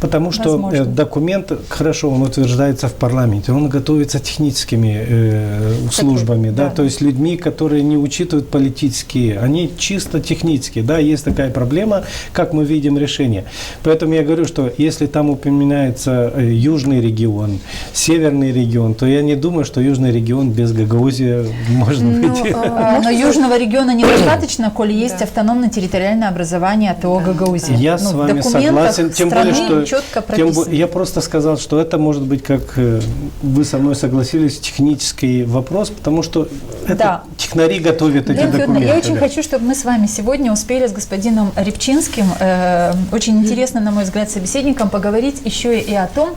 Speaker 4: Потому что документ, хорошо, он утверждается в парламенте, он готовится техническими службами, да, то есть людьми, которые не учитывают политические, они чисто технические, да, есть такая проблема, как мы видим решение. Поэтому я говорю, что если там упоминается южный регион, северный регион, то я не думаю, что южный регион без Гагаузии можно быть.
Speaker 1: Но южного региона недостаточно, коли есть автономно-территориальное образование АТО Гагаузии.
Speaker 4: Я с вами согласен, тем более, что
Speaker 1: четко прописано.
Speaker 4: Я просто сказал, что это может быть, как вы со мной согласились, технический вопрос, потому что это технари готовят эти документы.
Speaker 1: Я очень хочу, чтобы мы с вами сегодня успели с господином Рябчинским, очень интересно, на мой взгляд, собеседником, поговорить еще и о том,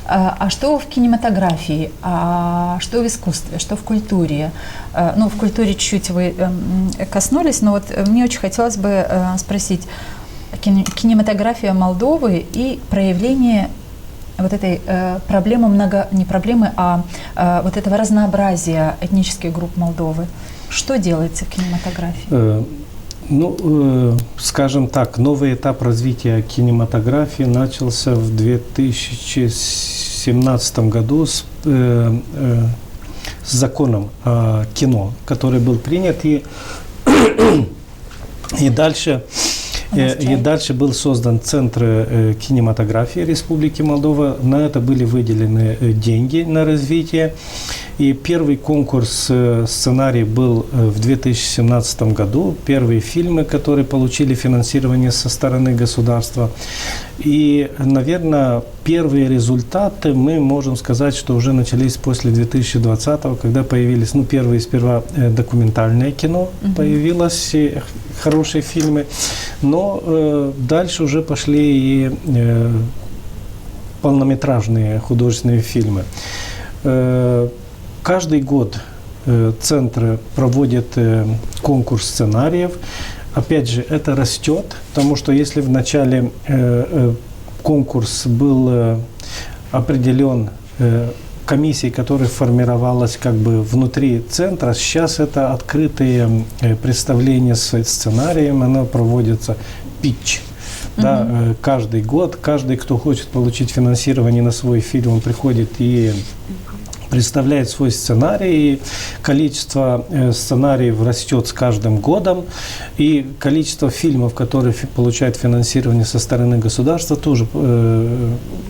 Speaker 1: а что в кинематографии, а что в искусстве, что в культуре. Ну, в культуре чуть-чуть вы коснулись, но вот мне очень хотелось бы спросить, кинематография Молдовы и проявление вот этой проблемы, не проблемы, а вот этого разнообразия этнических групп Молдовы. Что делается в кинематографии?
Speaker 4: Скажем так, новый этап развития кинематографии начался в 2017 году с законом о кино, который был принят, и дальше был создан Центр кинематографии Республики Молдова. На это были выделены деньги на развитие. И первый конкурс сценарий был в 2017 году. Первые фильмы, которые получили финансирование со стороны государства. И, наверное, первые результаты мы можем сказать, что уже начались после 2020-го, когда появились, сперва документальное кино появилось, хорошие фильмы, но дальше уже пошли и полнометражные художественные фильмы. Каждый год центры проводят конкурс сценариев. Опять же, это растет, потому что если в начале конкурс был определен комиссией, которая формировалась как бы внутри центра, сейчас это открытые представления с сценарием, оно проводится питч. Да, каждый год, каждый, кто хочет получить финансирование на свой фильм, он приходит и представляет свой сценарий, и количество сценариев растет с каждым годом, и количество фильмов, которые получают финансирование со стороны государства, тоже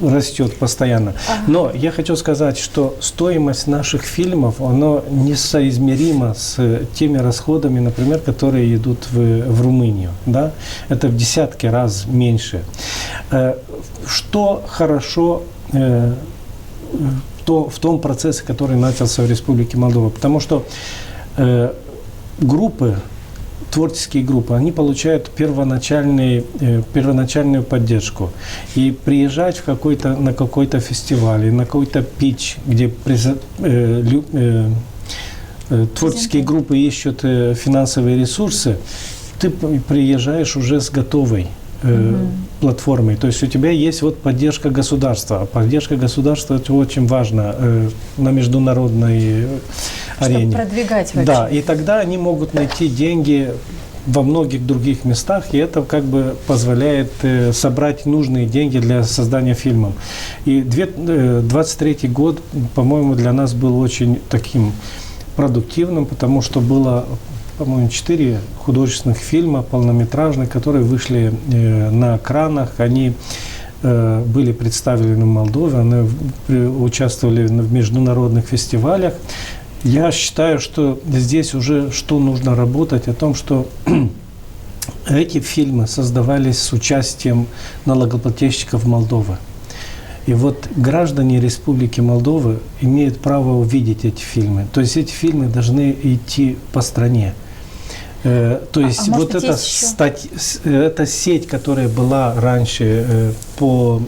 Speaker 4: растет постоянно. Но я хочу сказать, что стоимость наших фильмов, она несоизмерима с теми расходами, например, которые идут в Румынию. Да? Это в десятки раз меньше. Что хорошо в том процессе, который начался в Республике Молдова. Потому что творческие группы, они получают первоначальную поддержку. И приезжать на какой-то фестиваль, на какой-то питч, где творческие группы ищут финансовые ресурсы, ты приезжаешь уже с готовой платформой. То есть у тебя есть поддержка государства. А поддержка государства – это очень важно на международной арене.
Speaker 1: Чтобы продвигать вообще.
Speaker 4: Да, и тогда они могут найти деньги во многих других местах, и это как бы позволяет собрать нужные деньги для создания фильмов. И 23-й год, по-моему, для нас был очень таким продуктивным, потому что было, по-моему, 4 художественных фильма полнометражных, которые вышли на экранах. Они были представлены в Молдове, они участвовали в международных фестивалях. Я считаю, что здесь уже что нужно работать, о том, что эти фильмы создавались с участием налогоплательщиков Молдовы. И граждане Республики Молдовы имеют право увидеть эти фильмы. То есть эти фильмы должны идти по стране. То есть эта сеть, которая была раньше по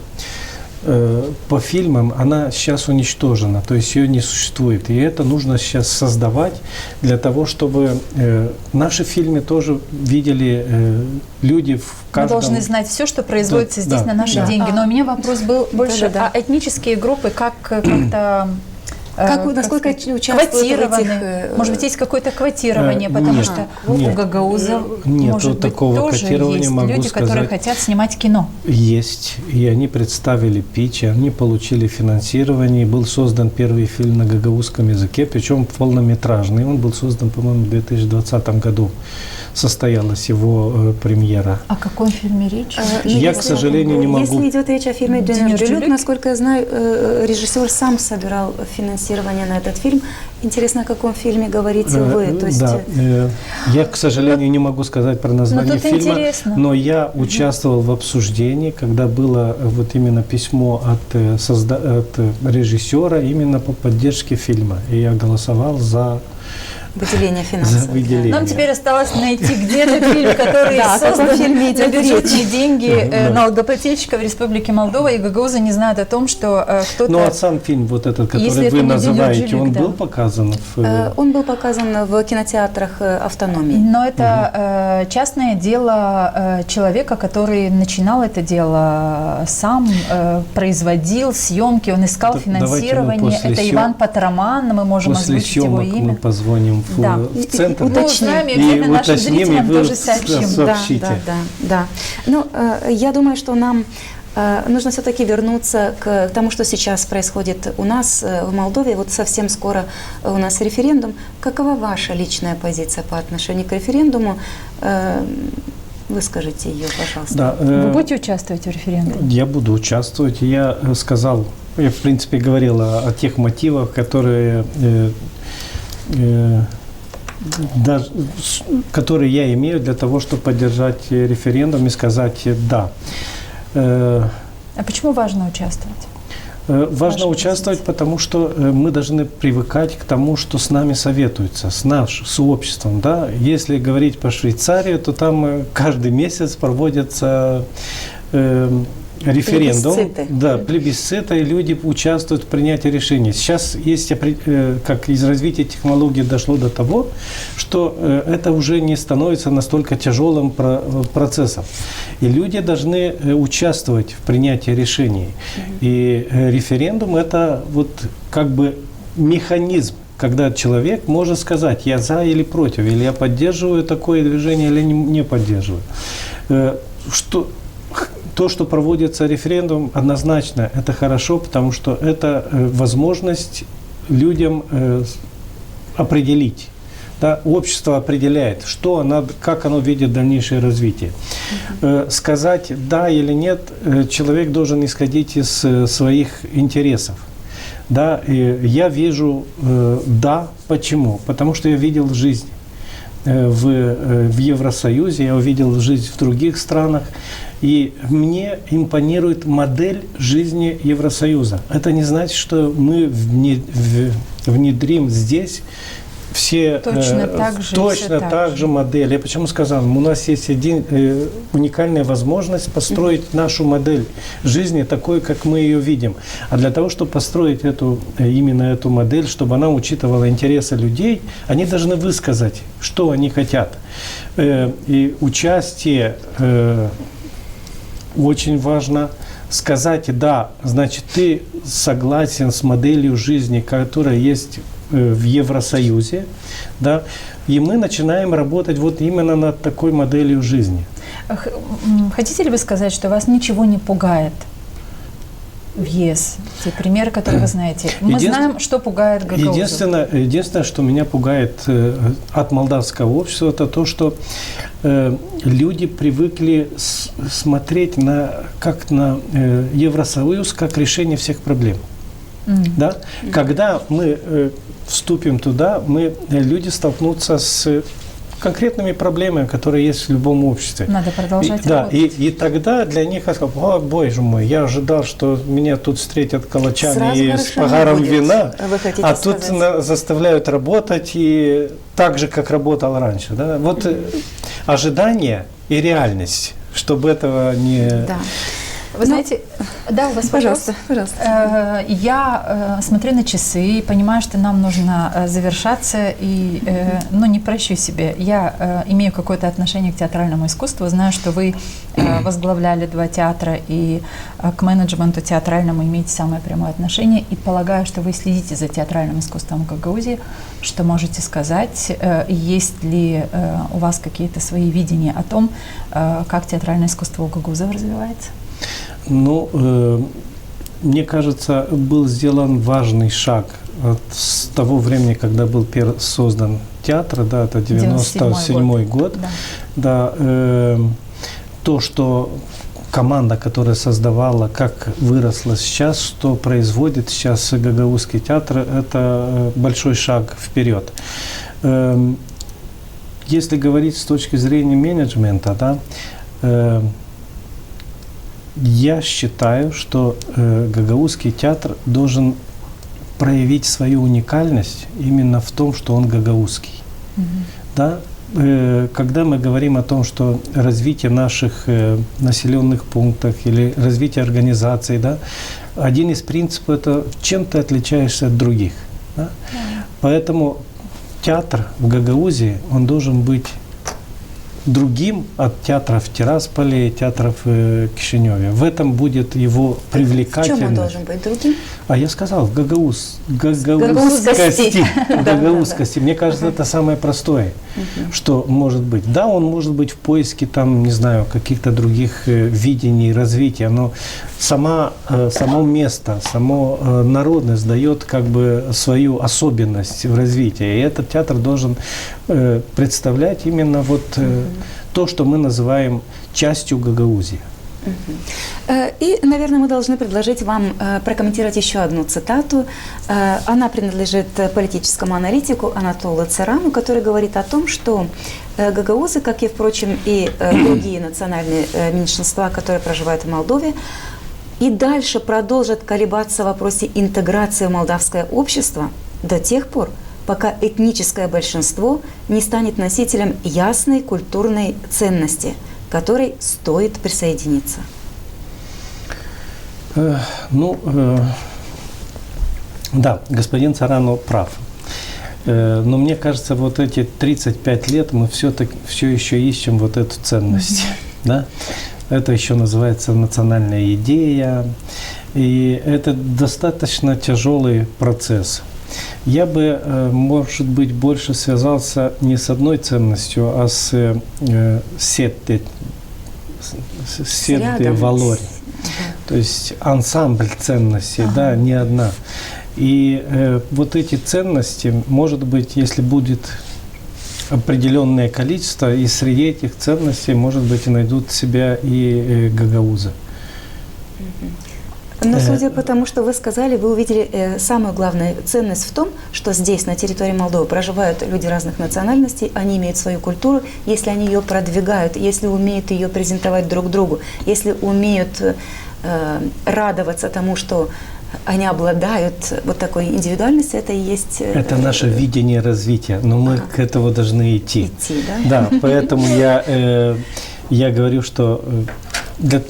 Speaker 4: по фильмам, она сейчас уничтожена, то есть ее не существует. И это нужно сейчас создавать для того, чтобы наши фильмы тоже видели люди в каждом...
Speaker 1: Мы должны знать все, что производится здесь на наши
Speaker 3: Да.
Speaker 1: деньги. Но у меня вопрос был больше
Speaker 3: Да.
Speaker 1: о этнические группы, как-то...
Speaker 3: Насколько участвуют
Speaker 1: квотированы?
Speaker 3: в этих...
Speaker 1: Может быть, есть какое-то квотирование, потому
Speaker 4: нет,
Speaker 1: что
Speaker 4: нет.
Speaker 1: у гагаузов,
Speaker 4: Нет,
Speaker 1: может
Speaker 4: вот
Speaker 1: быть,
Speaker 4: такого
Speaker 1: тоже
Speaker 4: квотирования
Speaker 1: есть
Speaker 4: могу
Speaker 1: люди, которые
Speaker 4: сказать.
Speaker 1: хотят снимать кино.
Speaker 4: Есть, и они представили питч, они получили финансирование, был создан первый фильм на гагаузском языке, причем полнометражный, он был создан, по-моему, в 2020 году, состоялась его премьера.
Speaker 1: О каком фильме речь?
Speaker 4: Я, к сожалению, не могу...
Speaker 3: Если идет речь о фильме
Speaker 1: Демир
Speaker 3: «Дюлюк»,
Speaker 1: Джулюк,
Speaker 3: насколько я знаю, режиссер сам собирал финансирование на этот фильм. Интересно, о каком фильме говорите вы? То есть...
Speaker 4: Да, я, к сожалению, не могу сказать про название
Speaker 1: тут
Speaker 4: фильма,
Speaker 1: интересно.
Speaker 4: но я участвовал в обсуждении, когда было вот именно письмо от режиссера именно по поддержке фильма. И я голосовал за
Speaker 3: Выделение финансов.
Speaker 4: выделение.
Speaker 1: Нам теперь осталось найти где-то фильм, который
Speaker 3: Да, о каком
Speaker 1: создан
Speaker 3: фильме
Speaker 1: на
Speaker 3: идет
Speaker 1: бюджетные
Speaker 3: речь?
Speaker 1: деньги налогоплательщиков Республики Молдова, и гагаузы не знают о том, что кто-то...
Speaker 4: Ну, а сам фильм, вот этот, который
Speaker 1: Если
Speaker 4: вы
Speaker 1: это не
Speaker 4: называете,
Speaker 1: Демир
Speaker 4: он
Speaker 1: Джулюк,
Speaker 4: был
Speaker 1: да.
Speaker 4: показан в...
Speaker 3: Он был показан в кинотеатрах «Автономии».
Speaker 1: Но это частное дело человека, который начинал это дело сам, производил съемки, он искал
Speaker 4: Давайте мы
Speaker 1: финансирование.
Speaker 4: после
Speaker 1: Это Иван Патраман, мы можем
Speaker 4: После
Speaker 1: озвучить его
Speaker 4: съемок мы
Speaker 1: имя.
Speaker 4: позвоним
Speaker 1: Да.
Speaker 4: в центр.
Speaker 1: Мы узнаем, и обязательно нашим зрителям
Speaker 4: вы
Speaker 1: тоже сообщим.
Speaker 4: сообщите.
Speaker 3: Да. Ну, я думаю, что нам нужно все-таки вернуться к тому, что сейчас происходит у нас в Молдове. Вот совсем скоро у нас референдум. Какова ваша личная позиция по отношению к референдуму? Выскажите ее, пожалуйста.
Speaker 4: Да,
Speaker 1: Вы будете участвовать в референдуме?
Speaker 4: я буду участвовать. Я сказал, я в принципе говорил о тех мотивах, которые которые я имею для того, чтобы поддержать референдум и сказать «да».
Speaker 1: А почему важно участвовать?
Speaker 4: Важно участвовать, потому что мы должны привыкать к тому, что с нами советуются, с нашим сообществом. Да? Если говорить по Швейцарии, то там каждый месяц проводятся референдум, плебисциты, и люди участвуют в принятии решений. Сейчас есть, как из развития технологий дошло до того, что это уже не становится настолько тяжелым процессом. И люди должны участвовать в принятии решений. И референдум – это вот как бы механизм, когда человек может сказать, я за или против, или я поддерживаю такое движение, или не поддерживаю. То, что проводится референдум, однозначно это хорошо, потому что это возможность людям определить. Да, общество определяет, как оно видит дальнейшее развитие. Сказать «да» или «нет» человек должен исходить из своих интересов. Да, и я вижу «да». Почему? Потому что я видел жизнь в Евросоюзе, я увидел жизнь в других странах, и мне импонирует модель жизни Евросоюза. Это не значит, что мы внедрим здесь все
Speaker 1: точно так
Speaker 4: же модель. Я почему сказал, у нас есть уникальная возможность построить нашу модель жизни такой, как мы ее видим. А для того, чтобы построить именно эту модель, чтобы она учитывала интересы людей, они должны высказать, что они хотят. И участие очень важно. Сказать «да», значит, ты согласен с моделью жизни, которая есть в Евросоюзе, да, и мы начинаем работать вот именно над такой моделью жизни.
Speaker 1: Хотите ли вы сказать, что вас ничего не пугает в ЕС? Те примеры, которые вы знаете. Мы знаем, что пугает гагаузов.
Speaker 4: Единственное, что меня пугает от молдавского общества, это то, что люди привыкли смотреть как на Евросоюз как решение всех проблем. Да? Когда мы вступим туда, люди столкнутся с конкретными проблемами, которые есть в любом обществе.
Speaker 1: Надо продолжать работать.
Speaker 4: И тогда для них, о, боже мой, я ожидал, что меня тут встретят калачами и с погаром вина, а тут заставляют работать и так же, как работал раньше. Да? Вот ожидание и реальность, чтобы этого не...
Speaker 3: Да.
Speaker 1: Вы знаете, да, у вас
Speaker 3: пожалуйста, пожалуйста.
Speaker 1: Я смотрю на часы и понимаю, что нам нужно завершаться, и не прощу себе. Я имею какое-то отношение к театральному искусству, знаю, что вы возглавляли 2 театра, и к менеджменту театральному имеете самое прямое отношение, и полагаю, что вы следите за театральным искусством в Гагаузии. Что можете сказать? Есть ли у вас какие-то свои видения о том, как театральное искусство у гагаузов развивается?
Speaker 4: Мне кажется, был сделан важный шаг с того времени, когда был создан театр, да, это 97-й год. Да. То, что команда, которая создавала, как выросла сейчас, что производит сейчас Гагаузский театр, это большой шаг вперед. Если говорить с точки зрения менеджмента, да, я считаю, что Гагаузский театр должен проявить свою уникальность именно в том, что он гагаузский. Да? Когда мы говорим о том, что развитие наших населенных пунктов или развитие организаций, да, один из принципов – это чем ты отличаешься от других. Да? Поэтому театр в Гагаузии, он должен быть другим от театров в Тирасполе и театров в Кишиневе. В этом будет его привлекательность. В чем он
Speaker 3: должен быть другим?
Speaker 4: А я сказал, в гагаузскости. Мне кажется, это самое простое, что может быть. Да, он может быть в поиске, там, не знаю, каких-то других видений, развития, но само место, само народность дает как бы свою особенность в развитии. И этот театр должен представлять именно вот то, что мы называем частью Гагаузии.
Speaker 3: И, наверное, мы должны предложить вам прокомментировать еще одну цитату. Она принадлежит политическому аналитику Анатолу Царану, который говорит о том, что гагаузы, как и, впрочем, и другие национальные меньшинства, которые проживают в Молдове, и дальше продолжат колебаться в вопросе интеграции в молдавское общество до тех пор, пока этническое большинство не станет носителем ясной культурной ценности, к которой стоит присоединиться.
Speaker 4: Да, господин Царану прав. Но мне кажется, вот эти 35 лет мы все еще ищем вот эту ценность. Да? Это еще называется национальная идея. И это достаточно тяжелый процесс. Я бы, может быть, больше связался не с одной ценностью, а с сетте валори. То есть ансамбль ценностей, да, не одна. И вот эти ценности, может быть, если будет определенное количество, и среди этих ценностей, может быть, и найдут себя и гагаузы.
Speaker 3: Но судя по тому, что вы сказали, вы увидели самую главную ценность в том, что здесь, на территории Молдовы, проживают люди разных национальностей, они имеют свою культуру, если они ее продвигают, если умеют ее презентовать друг другу, если умеют радоваться тому, что они обладают вот такой индивидуальностью, это и есть...
Speaker 4: Это наше видение развития, но мы к этому должны идти.
Speaker 3: Да?
Speaker 4: Да, поэтому я говорю, что...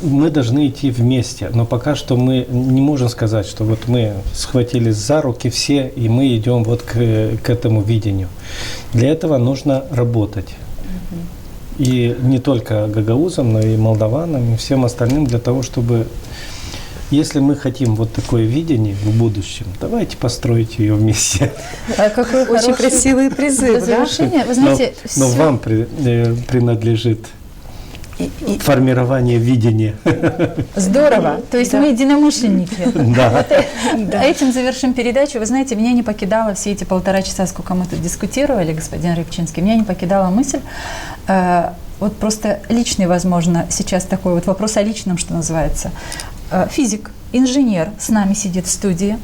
Speaker 4: мы должны идти вместе, но пока что мы не можем сказать, что вот мы схватились за руки все, и мы идем вот к этому видению. Для этого нужно работать. И не только гагаузам, но и молдаванам, и всем остальным, для того, чтобы, если мы хотим вот такое видение в будущем, давайте построить ее вместе.
Speaker 3: Какой очень красивый призыв, да?
Speaker 1: Вы знаете,
Speaker 4: но вам принадлежит формирование видения.
Speaker 1: Здорово. То есть мы единомышленники.
Speaker 4: Да.
Speaker 1: Этим завершим передачу. Вы знаете, меня не покидала все эти 1,5 часа, сколько мы тут дискутировали, господин Рыбчинский, меня не покидала мысль, вот просто личный, возможно, сейчас такой вот вопрос о личном, что называется. Физик, инженер с нами сидит в студии.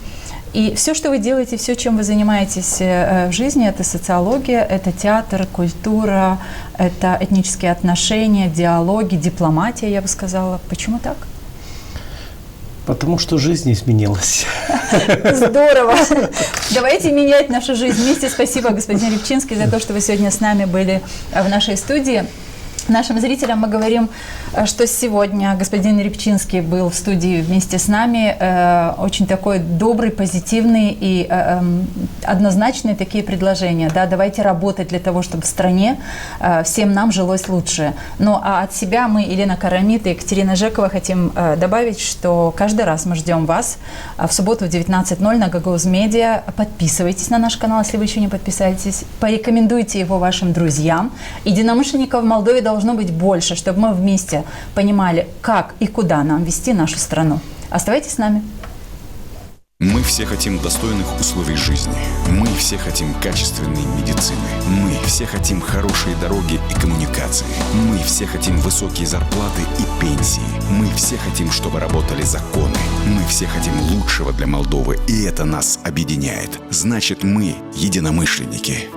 Speaker 1: И все, что вы делаете, все, чем вы занимаетесь в жизни, это социология, это театр, культура, это этнические отношения, диалоги, дипломатия, я бы сказала. Почему так?
Speaker 4: Потому что жизнь изменилась.
Speaker 1: Здорово! Давайте менять нашу жизнь вместе. Спасибо, господин Рыбчинский, за то, что вы сегодня с нами были в нашей студии. Нашим зрителям мы говорим, что сегодня господин Рябчинский был в студии вместе с нами. Очень такой добрый, позитивный и однозначные такие предложения. Да, давайте работать для того, чтобы в стране всем нам жилось лучше. Ну а от себя мы, Елена Карамит и Екатерина Жекова, хотим добавить, что каждый раз мы ждем вас в субботу в 19:00 на Gagos Media. Подписывайтесь на наш канал, если вы еще не подписались. Порекомендуйте его вашим друзьям. Единомышленников в Молдове должно быть больше, чтобы мы вместе понимали, как и куда нам вести нашу страну. Оставайтесь с нами.
Speaker 2: Мы все хотим достойных условий жизни. Мы все хотим качественной медицины. Мы все хотим хорошие дороги и коммуникации. Мы все хотим высокие зарплаты и пенсии. Мы все хотим, чтобы работали законы. Мы все хотим лучшего для Молдовы, и это нас объединяет. Значит, мы единомышленники.